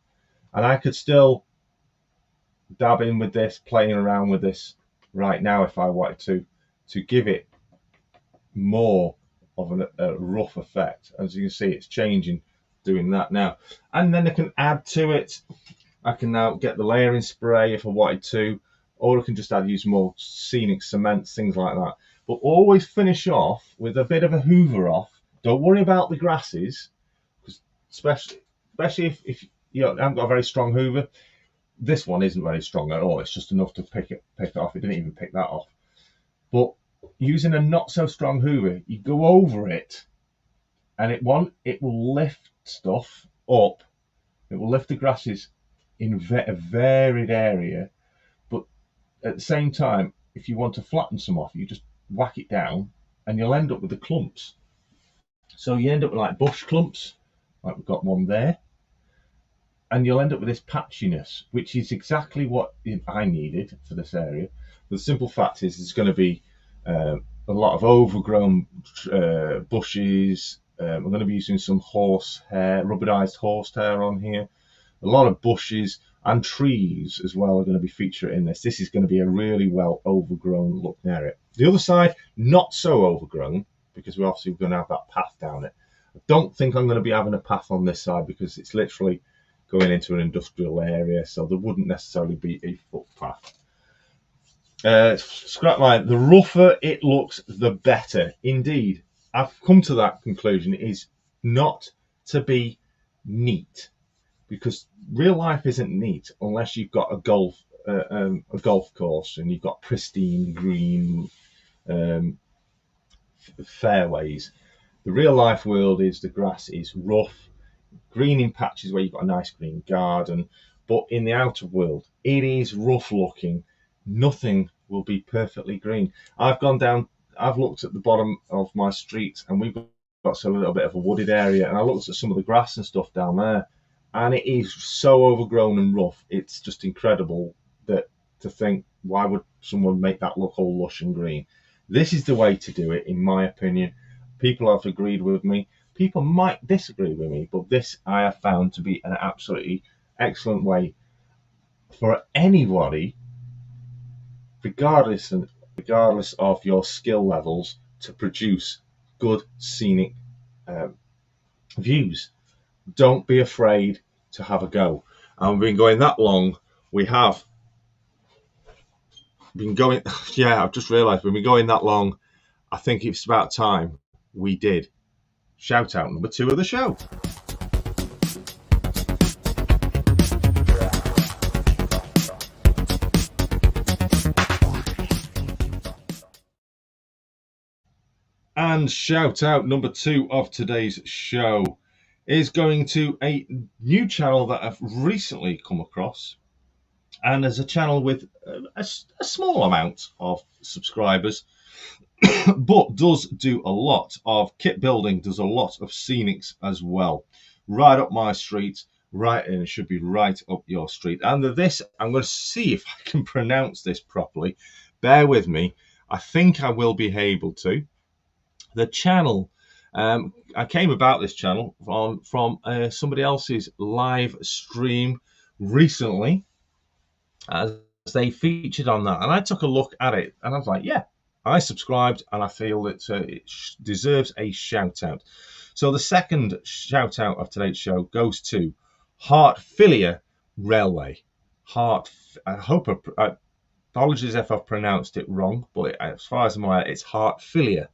And I could still dab in with this, playing around with this right now if I wanted to give it more of a rough effect. As you can see, it's changing, doing that now. And then I can add to it. I can now get the layering spray if I wanted to, or I can just use more scenic cement, things like that. But always finish off with a bit of a hoover off. Don't worry about the grasses, because especially if you haven't got a very strong hoover. This one isn't very strong at all. It's just enough to pick it off. It didn't even pick that off. But using a not so strong hoover, you go over it, and it will lift stuff up. It will lift the grasses in a varied area, but at the same time, if you want to flatten some off, you just whack it down and you'll end up with the clumps. So you end up with like bush clumps, like we've got one there, and you'll end up with this patchiness, which is exactly what I needed for this area. The simple fact is there's going to be a lot of overgrown bushes. I'm going to be using some horsehair, rubberized horsehair on here. A lot of bushes and trees as well are going to be featured in this. This is going to be a really well overgrown looking area. The other side, not so overgrown, because we're obviously going to have that path down it. I don't think I'm going to be having a path on this side because it's literally going into an industrial area, so there wouldn't necessarily be a footpath. Scrap line, the rougher it looks, the better. Indeed, I've come to that conclusion. It is not to be neat, because real life isn't neat unless you've got a golf course and you've got pristine green fairways. The real life world is the grass is rough, green in patches where you've got a nice green garden, but in the outer world it is rough looking. Nothing will be perfectly green. I've looked at the bottom of my street, and we've got a little bit of a wooded area, and I looked at some of the grass and stuff down there, and it is so overgrown and rough. It's just incredible to think, why would someone make that look all lush and green? This is the way to do it, in my opinion. People have agreed with me. People might disagree with me, but this I have found to be an absolutely excellent way for anybody, regardless of your skill levels, to produce good scenic views. Don't be afraid to have a go. And we've been going that long. We have been going, yeah, I've just realised we've been going that long. I think it's about time we did shout out number 2 of the show. And shout out number 2 of today's show is going to a new channel that I've recently come across, and there's a channel with a small amount of subscribers, but does do a lot of kit building, does a lot of scenics as well. Right up my street, right, and it should be right up your street. And this, I'm going to see if I can pronounce this properly. Bear with me. I think I will be able to. The channel, I came about this channel from somebody else's live stream recently, as they featured on that, and I took a look at it, and I was like, yeah, I subscribed, and I feel that it deserves a shout out. So the second shout out of today's show goes to Hertfordshire Railway. I hope apologies if I've pronounced it wrong, but as far as I'm aware, it's Hertfordshire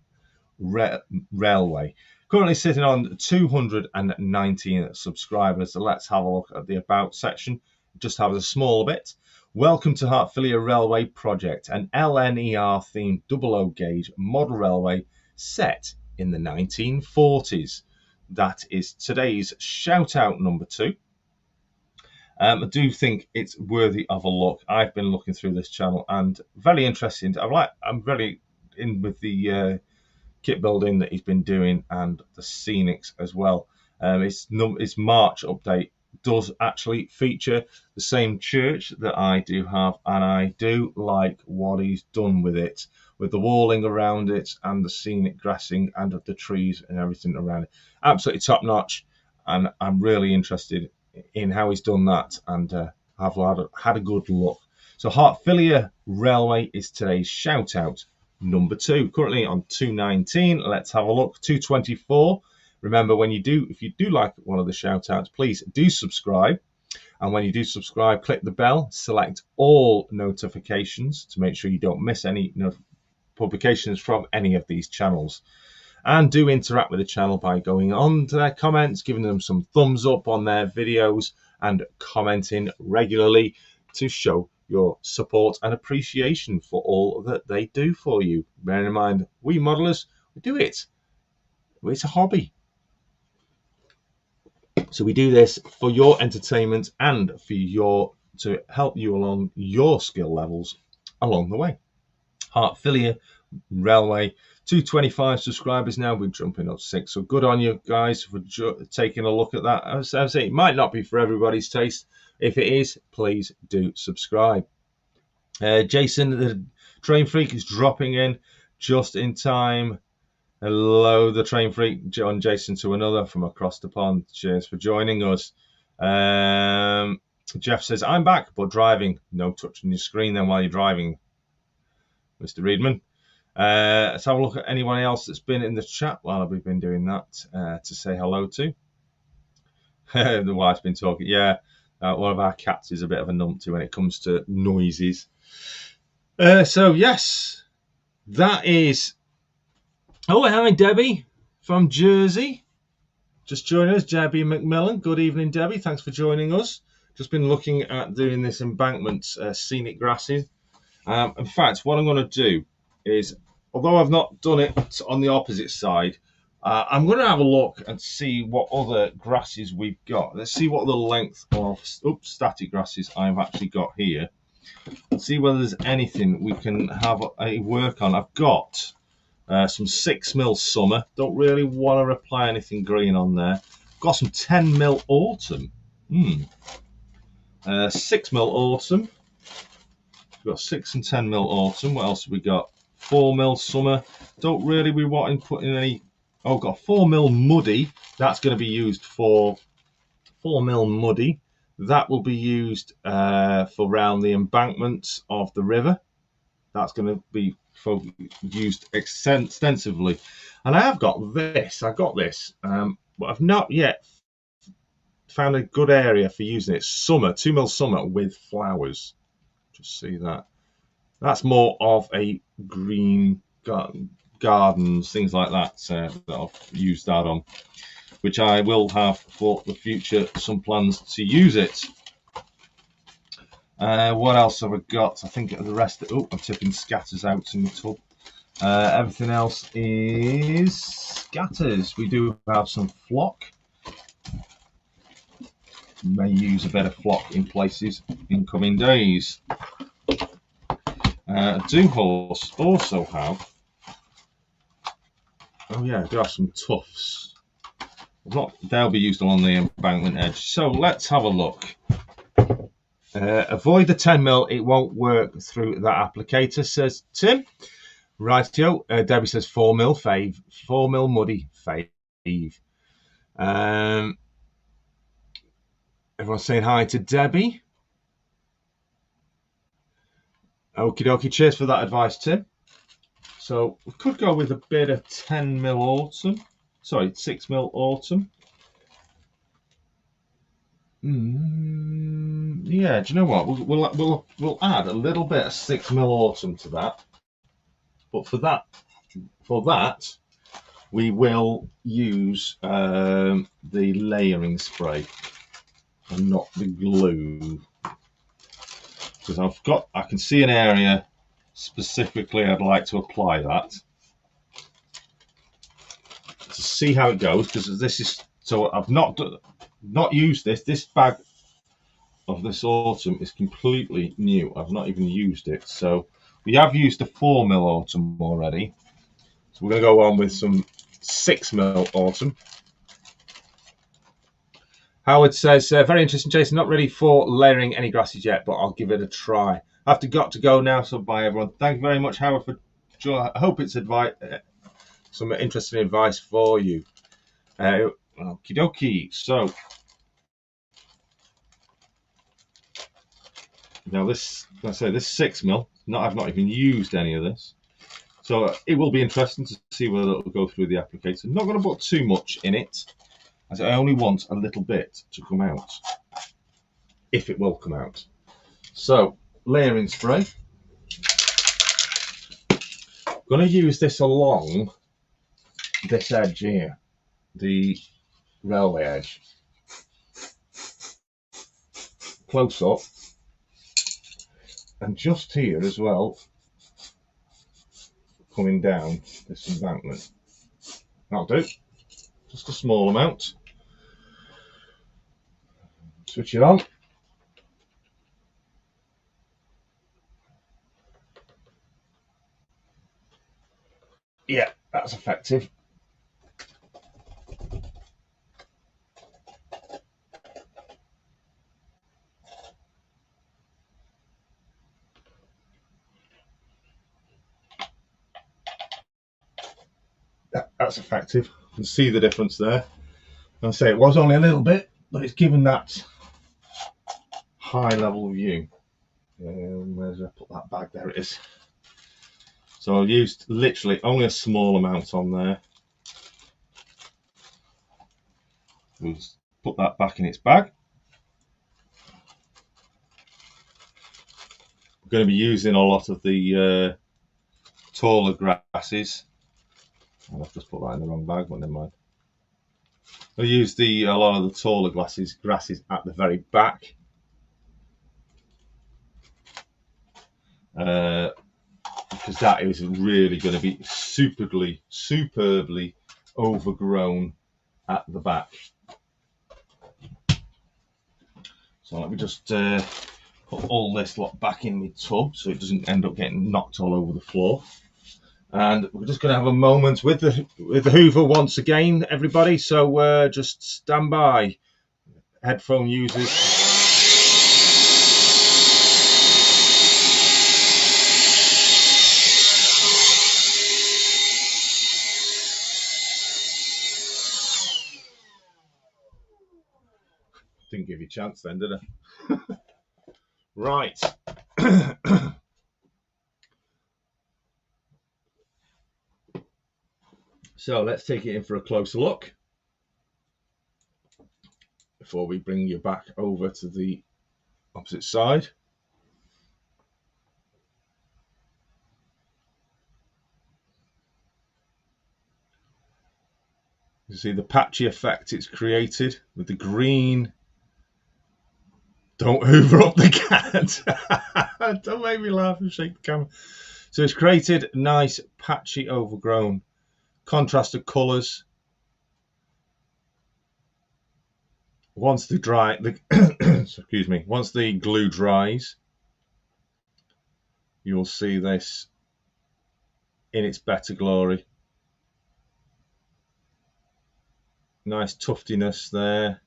Railway. Currently sitting on 219 subscribers. So let's have a look at the about section. Just have a small bit. Welcome to Hertfordshire Railway Project, an LNER themed 00 gauge model railway set in the 1940s. That is today's shout out number 2. I do think it's worthy of a look. I've been looking through this channel and very interesting. I'm very in with the kit building that he's been doing and the scenics as well. His March update does actually feature the same church that I do have, and I do like what he's done with it, with the walling around it and the scenic grassing and of the trees and everything around it. Absolutely top notch, and I'm really interested in how he's done that, and I've had a good look. So Hertfordshire Railway is today's shout out number 2, currently on 219. Let's have a look. 224. Remember, if you do like one of the shout outs, please do subscribe. And when you do subscribe, click the bell, select all notifications to make sure you don't miss any publications from any of these channels. And do interact with the channel by going on to their comments, giving them some thumbs up on their videos, and commenting regularly to show your support and appreciation for all that they do for you. Bear in mind, we modelers, we do it. It's a hobby. So we do this for your entertainment and to help you along your skill levels along the way. Hertfordshire Railway, 225 subscribers now. We're jumping up 6. So good on you guys for taking a look at that. As I say, it might not be for everybody's taste. If it is, please do subscribe. Jason, the train freak, is dropping in just in time. Hello, the train freak, John Jason to another from across the pond. Cheers for joining us. Jeff says, I'm back, but driving. No touching your screen then while you're driving, Mr. Reedman. Let's have a look at anyone else that's been in the chat while we've been doing that to say hello to. The wife's been talking. Yeah, one of our cats is a bit of a numpty when it comes to noises. So, yes, that is... Oh, hi, Debbie from Jersey. Just joining us, Debbie McMillan. Good evening, Debbie. Thanks for joining us. Just been looking at doing this embankment scenic grassing. In fact, what I'm going to do is, although I've not done it on the opposite side, I'm going to have a look and see what other grasses we've got. Let's see what the length of static grasses I've actually got here. Let's see whether there's anything we can have a work on. I've got some 6mm summer. Don't really want to apply anything green on there. Got some 10mm autumn. 6mm autumn. We've got 6 and 10mm autumn. What else have we got? 4mm summer. Don't really be wanting putting any. Oh, got 4mm muddy. That's going to be used for 4mm muddy. That will be used for around the embankments of the river. That's going to be used extensively. And I have got this. I got this, but I've not yet found a good area for using it. Summer, 2mm summer with flowers. Just see that. That's more of a green gardens, things like that, that I've used that on, which I will have for the future, some plans to use it. What else have I got? I think the rest of I'm tipping scatters out in the tub. Everything else is scatters. We do have some flock. may use a bit of flock in places in coming days. Do also have, oh yeah, I do have some tufts. They'll be used along the embankment edge. So let's have a look. Avoid the 10mm, it won't work through that applicator, says Tim. Rightio. Debbie says 4mm fave. 4mm muddy fave. Everyone's saying hi to Debbie. Okie dokie, cheers for that advice, Tim. So we could go with a bit of 10mm autumn. Sorry, 6mm autumn. Yeah, do you know what? We'll add a little bit of 6mm autumn to that. But for that, we will use the layering spray and not the glue, because I can see an area specifically I'd like to apply that to see how it goes, because this is, so I've not used this bag of this autumn is completely new. I've not even used it. So we have used the 4mm autumn already, so we're going to go on with some 6mm autumn. Howard says, very interesting, Jason. Not ready for layering any grasses yet, but I'll give it a try. I've got to go now, so bye everyone. Thank you very much, Howard, for I hope it's some interesting advice for you. Okie dokie. So now this, like I say, this 6mm. I've not even used any of this, so it will be interesting to see whether it will go through the applicator. I'm not going to put too much in it, as I only want a little bit to come out, if it will come out. So, layering spray. I'm going to use this along this edge here, the railway edge. Close up. And just here as well, coming down this embankment. That'll do. Just a small amount. Switch it on. Yeah, that's effective. That's effective. You can see the difference there. I'll say it was only a little bit, but it's given that high level view. Where did I put that bag? There it is. So I've used literally only a small amount on there. We'll just put that back in its bag. We're going to be using a lot of the taller grasses. I've just put that in the wrong bag, but never mind. I'll use a lot of the taller grasses at the very back. Because that is really going to be superbly overgrown at the back. So let me just put all this lot back in my tub so it doesn't end up getting knocked all over the floor. And we're just going to have a moment with the Hoover once again, everybody. So just stand by, headphone users. Didn't give you a chance then, did I? Right. So let's take it in for a closer look before we bring you back over to the opposite side. You see the patchy effect it's created with the green. Don't hoover up the cat. Don't make me laugh and shake the camera. So it's created nice, patchy, overgrown, contrasted colours. once the excuse me, once the glue dries, you'll see this in its better glory. Nice tuftiness there.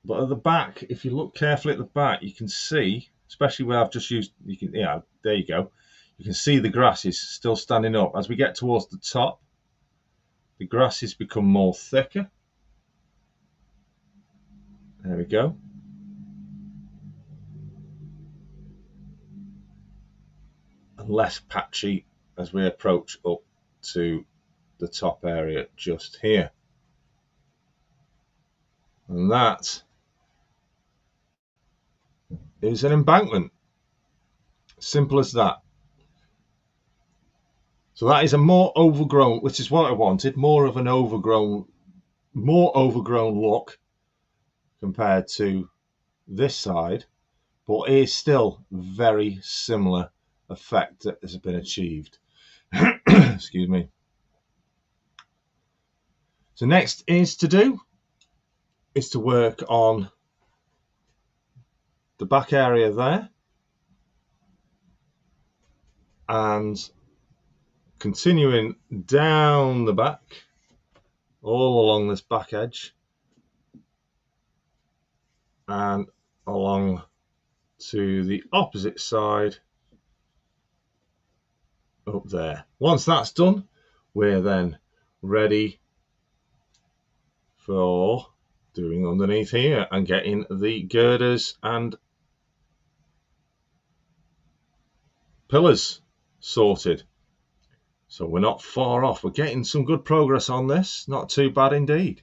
But at the back, if you look carefully at the back, you can see, especially where I've just used, there you go. You can see the grass is still standing up. As we get towards the top, the grasses become more thicker. There we go. And less patchy as we approach up to the top area just here. And that is an embankment. Simple as that. So that is a more overgrown, which is what I wanted, more of an overgrown look compared to this side, but it is still very similar effect that has been achieved. Excuse me. So next is to work on the back area there and continuing down the back all along this back edge and along to the opposite side up there. Once that's done, we're then ready for doing underneath here and getting the girders and pillars sorted. So we're not far off. We're getting some good progress on this. Not too bad indeed.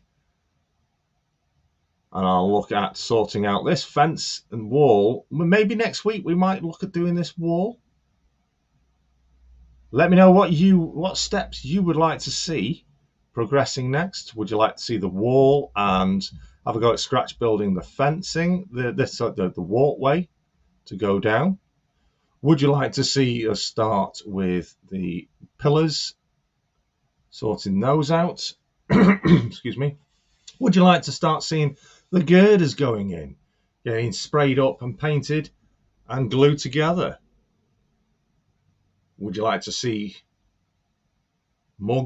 And I'll look at sorting out this fence and wall. Maybe next week we might look at doing this wall. Let me know what steps you would like to see progressing next. Would you like to see the wall and have a go at scratch building the fencing, the walkway to go down? Would you like to see us start with the pillars, sorting those out? Excuse me. Would you like to start seeing the girders going in, getting sprayed up and painted and glued together? Would you like to see more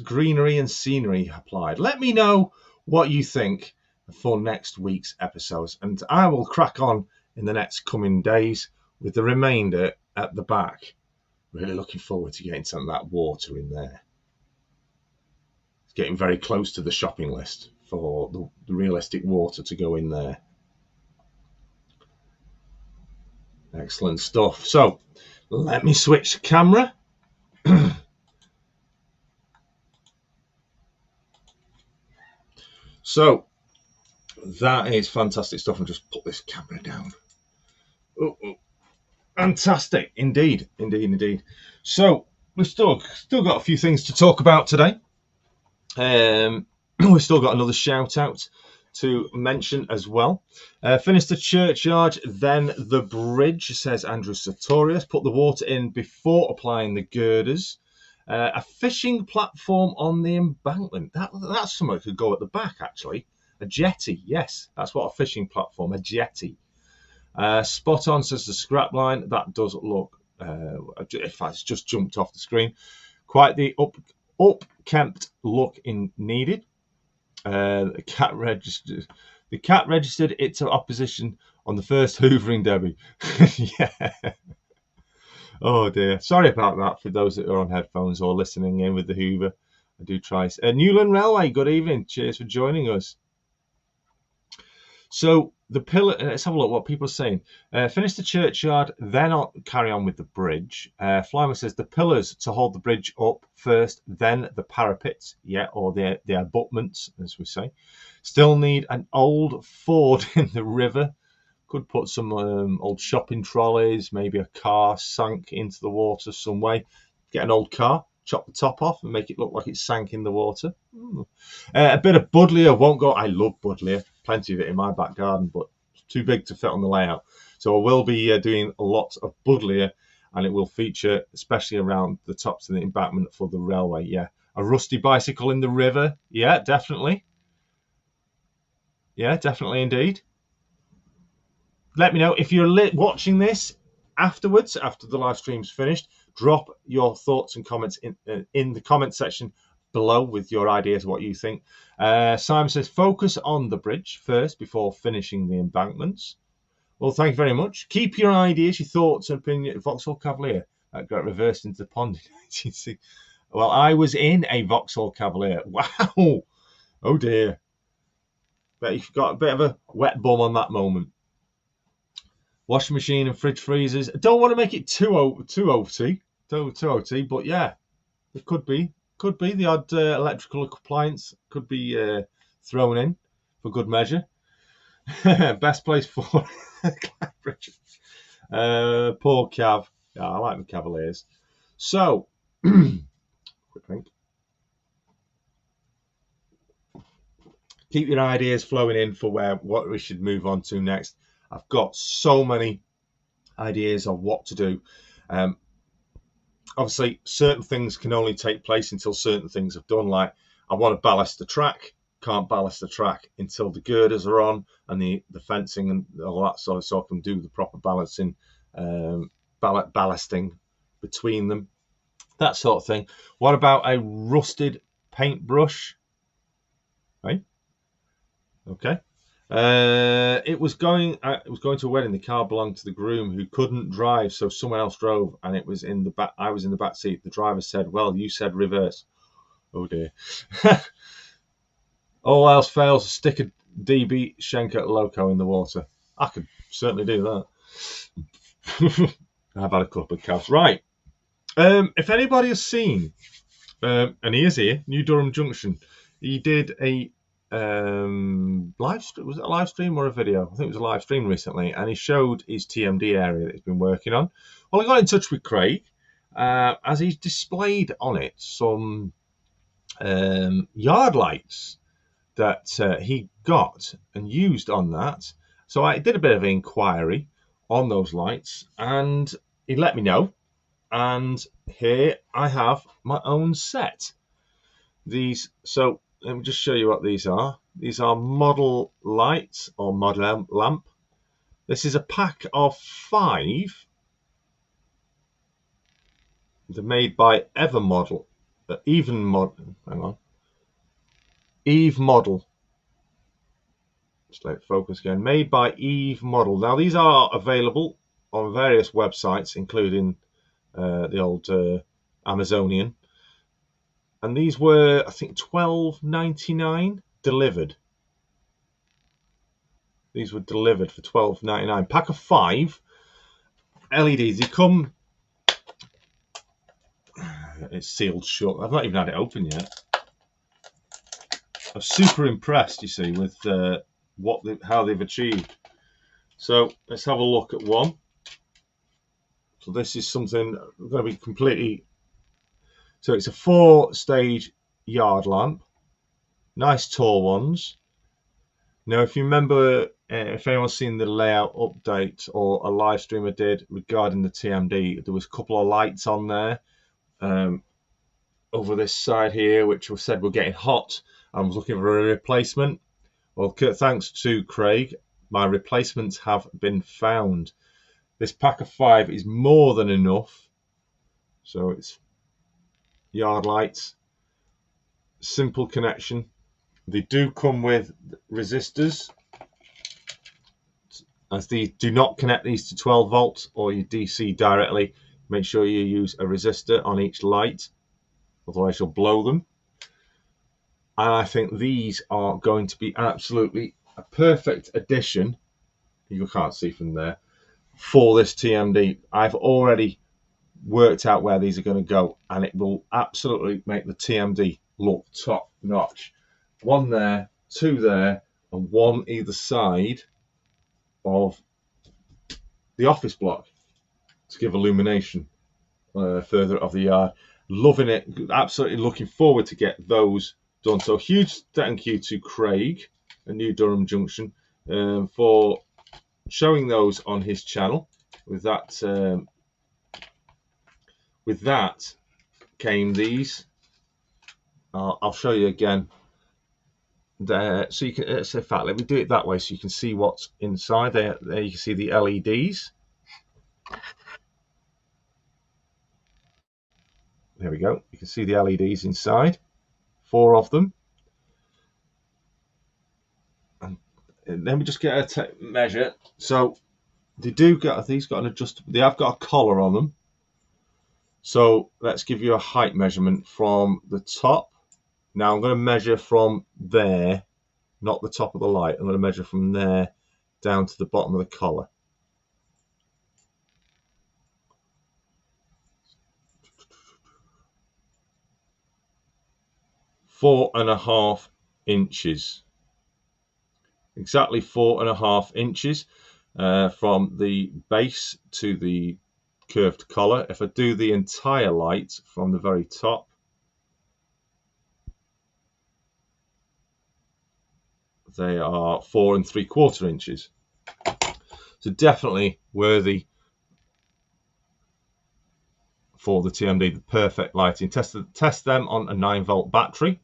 greenery and scenery applied? Let me know what you think for next week's episodes, and I will crack on in the next coming days with the remainder at the back. Really looking forward to getting some of that water in there. It's getting very close to the shopping list for the realistic water to go in there. Excellent stuff. So let me switch camera. So that is fantastic stuff. And just put this camera down. Oh. Fantastic, indeed. So we've still got a few things to talk about today. We've still got another shout out to mention as well. Finished the churchyard, then the bridge, says Andrew Sartorius. Put the water in before applying the girders. A fishing platform on the embankment. That's something that could go at the back, actually. A jetty, yes, that's what a fishing platform, a jetty. Spot on, says the scrap line. That does look, in fact, it's just jumped off the screen. Quite the upkept look needed. The cat registered its opposition on the first hoovering, Debbie. Yeah. Oh dear. Sorry about that for those that are on headphones or listening in with the Hoover. I do try. Newland Railway, good evening. Cheers for joining us. So the pillar, let's have a look what people are saying. Finish the churchyard, then I'll carry on with the bridge. Flymer says the pillars to hold the bridge up first, then the parapets, or the abutments, as we say. Still need an old ford in the river. Could put some old shopping trolleys, maybe a car sank into the water some way. Get an old car, chop the top off and make it look like it sank in the water. A bit of buddleia won't go. I love buddleia. Plenty of it in my back garden, but it's too big to fit on the layout. So I will be doing a lot of buddleia, and it will feature especially around the tops of the embankment for the railway. Yeah, a rusty bicycle in the river. Yeah, definitely. Yeah, definitely indeed. Let me know if you're watching this afterwards, after the live stream's finished. Drop your thoughts and comments in the comment section below with your ideas, what you think. Simon says, focus on the bridge first before finishing the embankments. Well, thank you very much. Keep your ideas, your thoughts and opinions. Vauxhall Cavalier that got reversed into the pond in 1960. Well, I was in a Vauxhall Cavalier. Wow. Oh, dear. Bet you've got a bit of a wet bum on that moment. Washing machine and fridge freezers. I don't want to make it too OT, but yeah, it could be the odd electrical appliance could be thrown in for good measure. Best place for poor Cav. Yeah, I like the Cavaliers. So, quick drink. Keep your ideas flowing in for what we should move on to next. I've got so many ideas of what to do. Obviously, certain things can only take place until certain things have done. Like, I want to ballast the track. Can't ballast the track until the girders are on and the fencing and all that sort of, so I can do the proper balancing, ballasting between them, that sort of thing. What about a rusted paintbrush? Right? Okay. It was going to a wedding. The car belonged to the groom who couldn't drive, so someone else drove, and it was in the back. I was in the back seat. The driver said, "Well, you said reverse." Oh dear. All else fails, stick a DB Schenker Loco in the water. I could certainly do that. I've had a couple of calves. Right. If anybody has seen, and he is here, New Durham Junction, he did a live stream. Was it a live stream or a video? I think it was a live stream recently, and he showed his TMD area that he's been working on. Well, I got in touch with Craig as he's displayed on it some yard lights that he got and used on that. So I did a bit of inquiry on those lights, and he let me know. And here I have my own set. These, so let me just show you what these are. These are model lights or model lamp. This is a pack of 5. They're made by Eve Model. Eve Model. Just let it focus again. Made by Eve Model. Now these are available on various websites, including the old Amazonian. And these were, I think, $12.99 delivered. These were delivered for $12.99. Pack of 5 LEDs. They come. It's sealed shut. I've not even had it open yet. I'm super impressed, you see, with how they've achieved. So let's have a look at one. So this is something going to be completely. So it's a 4-stage yard lamp. Nice tall ones. Now, if you remember, if anyone's seen the layout update or a live stream I did regarding the TMD, there was a couple of lights on there over this side here, which was said were getting hot. I was looking for a replacement. Well, thanks to Craig, my replacements have been found. This pack of 5 is more than enough. So it's yard lights, simple connection. They do come with resistors, as these do not connect these to 12 volts or your DC directly. Make sure you use a resistor on each light, otherwise you'll blow them. And I think these are going to be absolutely a perfect addition, you can't see from there, for this TMD. I've already worked out where these are going to go, and it will absolutely make the TMD look top notch. 1 there, 2 there, and 1 either side of the office block to give illumination further of the yard. Loving it, absolutely looking forward to get those done. So huge thank you to Craig at New Durham Junction for showing those on his channel. With that came these. I'll show you again. there, so you can, in fact, let me do it that way so you can see what's inside. There you can see the LEDs. There we go. You can see the LEDs inside, 4 of them. And then we just get a measure. So they do get, these got an adjustable, they have got a collar on them. So let's give you a height measurement from the top. Now I'm going to measure from there, not the top of the light. I'm going to measure from there down to the bottom of the collar. Four and a half inches. Exactly 4.5 inches from the base to the curved collar. If I do the entire light from the very top, they are 4 3/4 inches. So definitely worthy for the TMD, the perfect lighting. Test them on a 9-volt battery.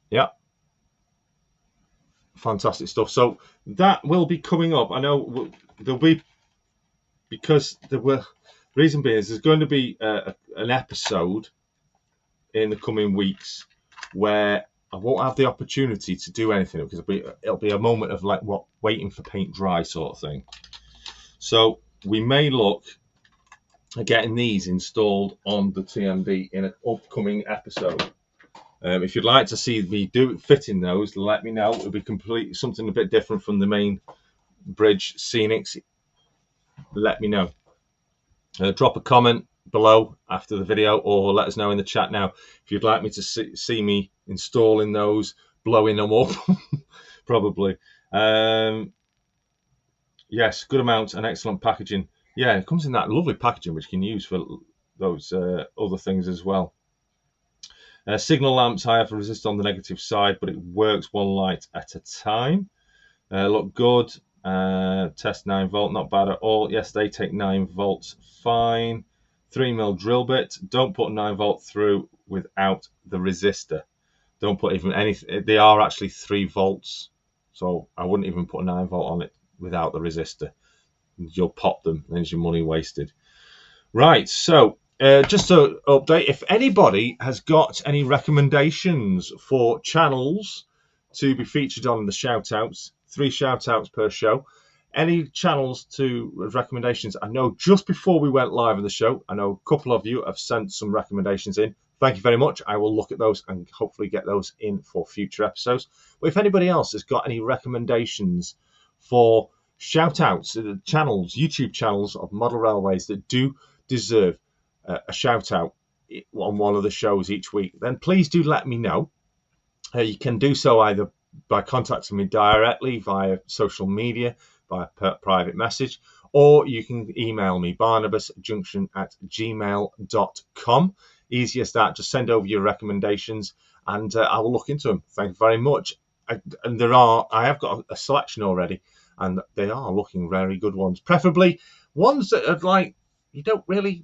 Yeah, fantastic stuff. So that will be coming up. I know there'll be, because reason being is there's going to be an episode in the coming weeks where I won't have the opportunity to do anything, because it'll be a moment of like waiting for paint dry sort of thing. So we may look at getting these installed on the TMD in an upcoming episode. If you'd like to see me fitting those, let me know. It'll be something a bit different from the main bridge scenics. Let me know. Drop a comment below after the video, or let us know in the chat now if you'd like me to see me installing those, blowing them up. Probably. Yes, good amount and excellent packaging. Yeah, it comes in that lovely packaging which you can use for those other things as well. Signal lamps, I have to resist on the negative side, but it works one light at a time. Look good. Test 9-volt, not bad at all. Yes, they take 9 volts, fine. 3mm drill bit. Don't put 9-volt through without the resistor. Don't put even anything. They are actually 3 volts, so I wouldn't even put 9-volt on it without the resistor. You'll pop them, and there's your money wasted. Right, so just to update, if anybody has got any recommendations for channels to be featured on the shoutouts, 3 shoutouts per show, any channels to recommendations, I know just before we went live on the show, I know a couple of you have sent some recommendations in. Thank you very much. I will look at those and hopefully get those in for future episodes. But if anybody else has got any recommendations for shout-outs, channels, YouTube channels of model railways that do deserve a shout-out on one of the shows each week, then please do let me know. You can do so either by contacting me directly via social media, by a private message, or you can email me, BarnabasJunction@gmail.com. Easy as that. Just send over your recommendations and I will look into them. Thank you very much. I have got a selection already, and they are looking very good ones. Preferably ones that are like, you don't really,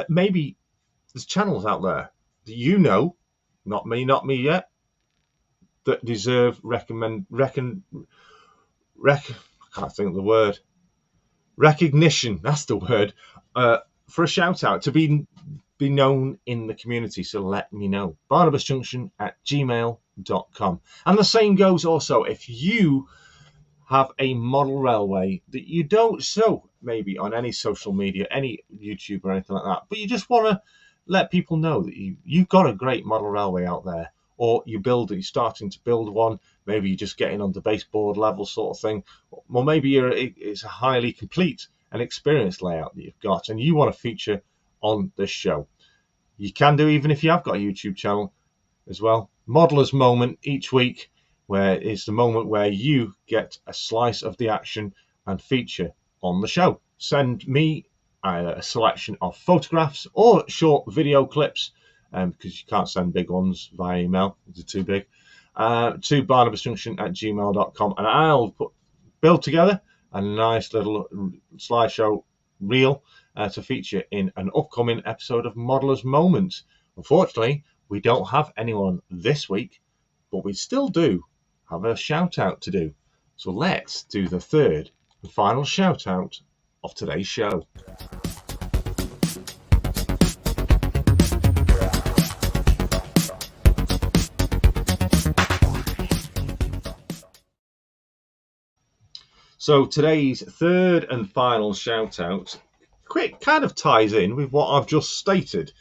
maybe there's channels out there that you know, not me yet, that deserve I can't think of the word. Recognition, that's the word, for a shout out, to be known in the community. So let me know. BarnabasJunction@gmail.com. And the same goes also if you have a model railway that you don't show maybe on any social media, any YouTube or anything like that, but you just want to let people know that you've got a great model railway out there, or you're starting to build one, maybe you're just getting on the baseboard level sort of thing, or maybe it's a highly complete and experienced layout that you've got and you want to feature on this show. You can do, even if you have got a YouTube channel as well. Modeler's Moment each week, where it's the moment where you get a slice of the action and feature on the show. Send me a selection of photographs or short video clips, because you can't send big ones via email, they're too big, to BarnabasJunction@gmail.com, and I'll build together a nice little slideshow reel to feature in an upcoming episode of Modeler's Moment. Unfortunately, we don't have anyone this week, but we still do have a shout out to do. So let's do the third and final shout out of today's show. So today's third and final shout out kind of ties in with what I've just stated.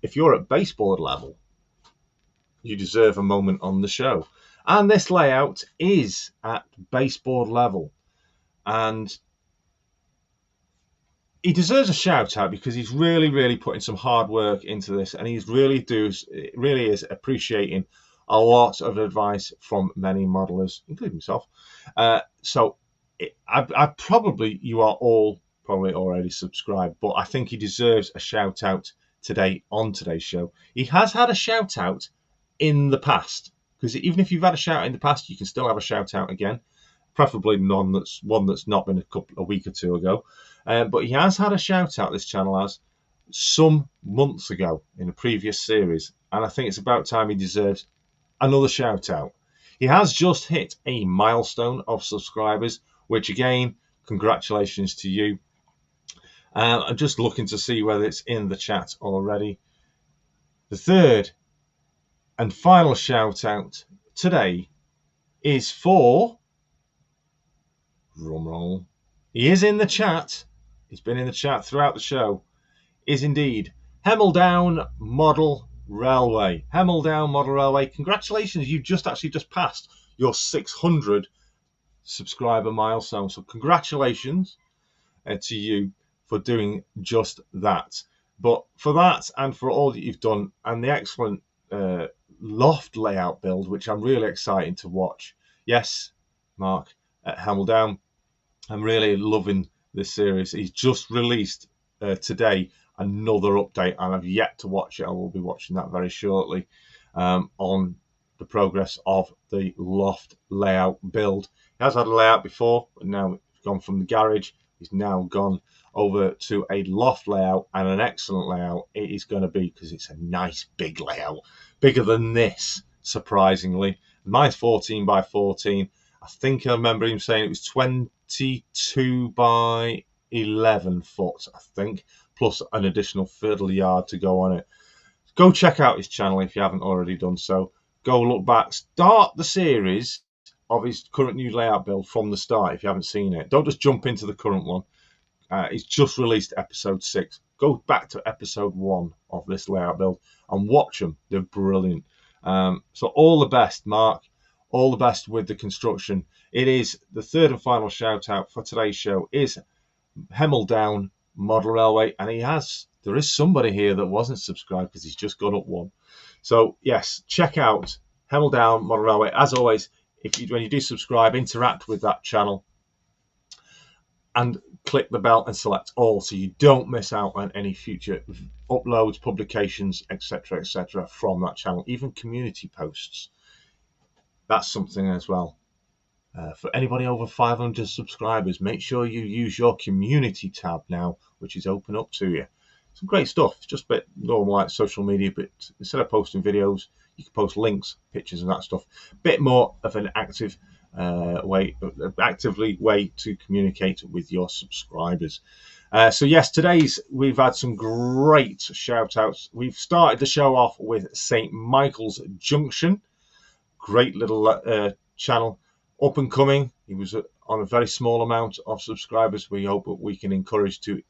If you're at baseboard level, you deserve a moment on the show. And this layout is at baseboard level. And he deserves a shout out because he's really putting some hard work into this, and he's really is appreciating a lot of advice from many modelers, including myself. You are all probably already subscribed, but I think he deserves a shout out today on today's show. He has had a shout out in the past, because even if you've had a shout out in the past, you can still have a shout out again, preferably one that's not been a week or two ago. But he has had a shout out, this channel has, some months ago in a previous series, and I think it's about time he deserves another shout out. He has just hit a milestone of subscribers, which again, congratulations to you. I'm just looking to see whether it's in the chat already. The third and final shout out today is for, drumroll, he is in the chat, he's been in the chat throughout the show, is indeed Hemel Down Model Railway. Hemel Down Model Railway, congratulations, you just passed your 600 subscriber milestone. So congratulations to you for doing just that. But for that and for all that you've done and the excellent loft layout build, which I'm really excited to watch. Yes, Mark at Hemel Down, I'm really loving this series. He's just released today another update, and I've yet to watch it. I will be watching that very shortly on the progress of the loft layout build. He has had a layout before, but now he's gone from the garage. He's now gone over to a loft layout, and an excellent layout it is going to be, because it's a nice big layout, bigger than this, surprisingly. Mine's 14 by 14. I think I remember him saying it was 22 by 11 foot, I think, plus an additional fiddle yard to go on it. Go check out his channel if you haven't already done so. Go look back, start the series of his current new layout build from the start if you haven't seen it. Don't just jump into the current one. He's just released episode 6. Go back to episode 1 of this layout build and watch them. They're brilliant. So all the best, Mark. All the best with the construction. It is the third and final shout out for today's show is Hemel Down Model Railway, and there is somebody here that wasn't subscribed because he's just gone up one. So yes, check out Hemel Down Model Railway. As always, when you do subscribe, interact with that channel and click the bell and select all, so you don't miss out on any future uploads, publications, etc., from that channel, even community posts. That's something as well. For anybody over 500 subscribers, make sure you use your community tab now, which is open up to you. Some great stuff. It's just a bit normal like social media, but instead of posting videos, you can post links, pictures, and that stuff. A bit more of an active way to communicate with your subscribers. So yes, we've had some great shout outs. We've started the show off with St. Michael's Junction. Great little channel, up and coming. He was on a very small amount of subscribers. We hope that we can encourage to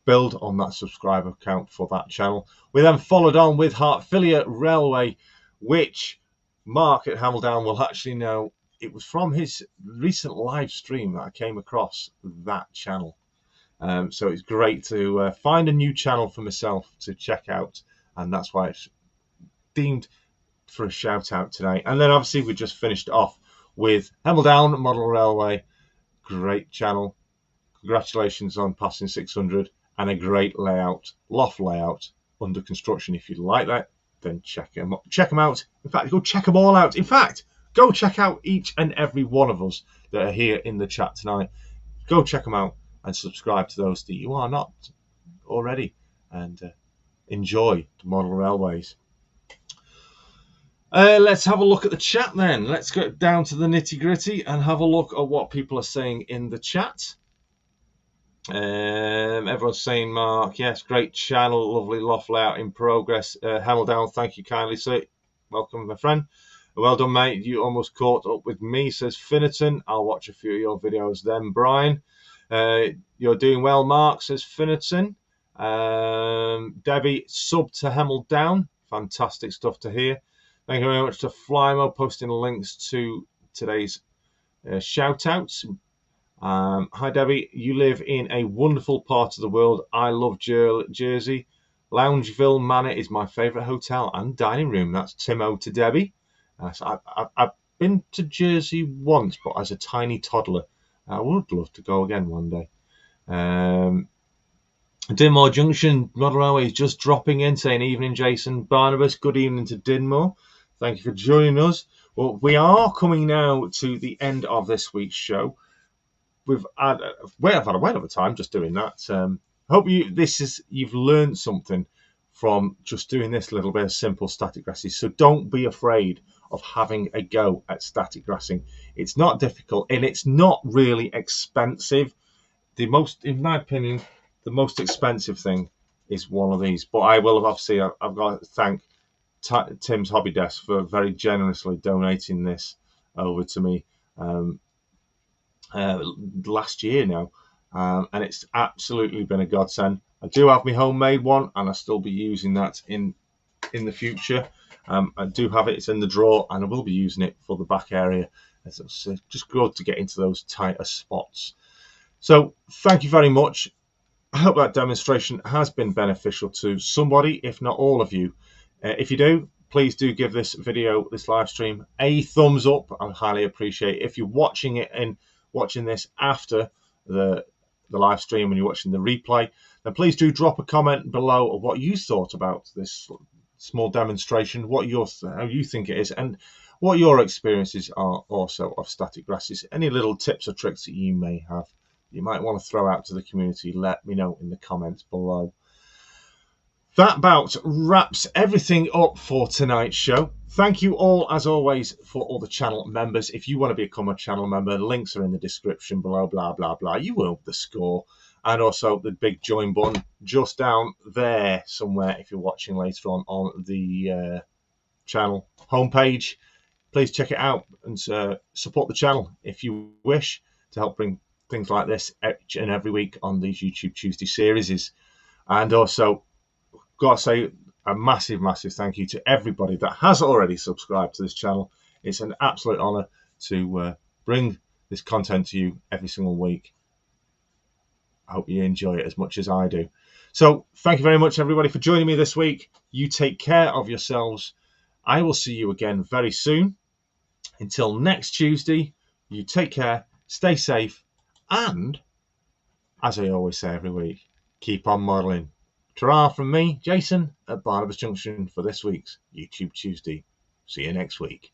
build on that subscriber count for that channel. We then followed on with Hertfordshire Railway, which Mark at Hemel Down will actually know. It was from his recent live stream that I came across that channel. So it's great to find a new channel for myself to check out, and that's why it's deemed for a shout out today. And then obviously we just finished off with Hemel Down Model Railway. Great channel. Congratulations on passing 600, and a great layout, loft layout under construction. If you like that, then check them out. In fact, go check them all out. In fact, go check out each and every one of us that are here in the chat tonight. Go check them out and subscribe to those that you are not already, and enjoy the model railways. Let's have a look at the chat then. Let's go down to the nitty gritty and have a look at what people are saying in the chat. Everyone's saying, Mark, yes, great channel, lovely loft layout in progress. Hamildown, thank you kindly, sir. Welcome, my friend. Well done, mate. You almost caught up with me, says Finnerton. I'll watch a few of your videos then, Brian. You're doing well, Mark, says Finnerton. Debbie, sub to Hamildown. Fantastic stuff to hear. Thank you very much to Flymo, posting links to today's shout-outs. Hi, Debbie. You live in a wonderful part of the world. I love Jersey. Loungeville Manor is my favourite hotel and dining room. That's Timo to Debbie. So I've been to Jersey once, but as a tiny toddler. I would love to go again one day. Dinmore Junction Model Railway is just dropping in, saying evening, Jason. Barnabas, good evening to Dinmore. Thank you for joining us. Well, we are coming now to the end of this week's show. I've had a whale of a time just doing that. Hope you've learned something from just doing this little bit of simple static grasses. So don't be afraid of having a go at static grassing. It's not difficult and it's not really expensive. In my opinion, the most expensive thing is one of these. But I've got to thank Tim's Hobby Desk for very generously donating this over to me last year now, and it's absolutely been a godsend. I do have my homemade one, and I'll still be using that in the future. I do have it; it's in the drawer, and I will be using it for the back area. It's just good to get into those tighter spots. So, thank you very much. I hope that demonstration has been beneficial to somebody, if not all of you. If you do, please do give this video, this live stream, a thumbs up. I highly appreciate it. If you're watching it and watching this after the live stream and you're watching the replay, then please do drop a comment below of what you thought about this small demonstration, how you think it is, and what your experiences are also of static grasses. Any little tips or tricks that you may have, you might want to throw out to the community, let me know in the comments below. That about wraps everything up for tonight's show. Thank you all, as always, for all the channel members. If you want to become a channel member, links are in the description below, blah, blah, blah. You will the score. And also the big join button just down there somewhere if you're watching later on the channel homepage. Please check it out and support the channel if you wish to help bring things like this each and every week on these YouTube Tuesday series. And also, got to say a massive thank you to everybody that has already subscribed to this channel. It's an absolute honor to bring this content to you every single week. I hope you enjoy it as much as I do. So thank you very much, everybody, for joining me this week. You take care of yourselves. I will see you again very soon. Until next Tuesday, you take care, stay safe, and as I always say every week, keep on modelling. Ta-ra from me, Jason, at Barnabas Junction for this week's YouTube Tuesday. See you next week.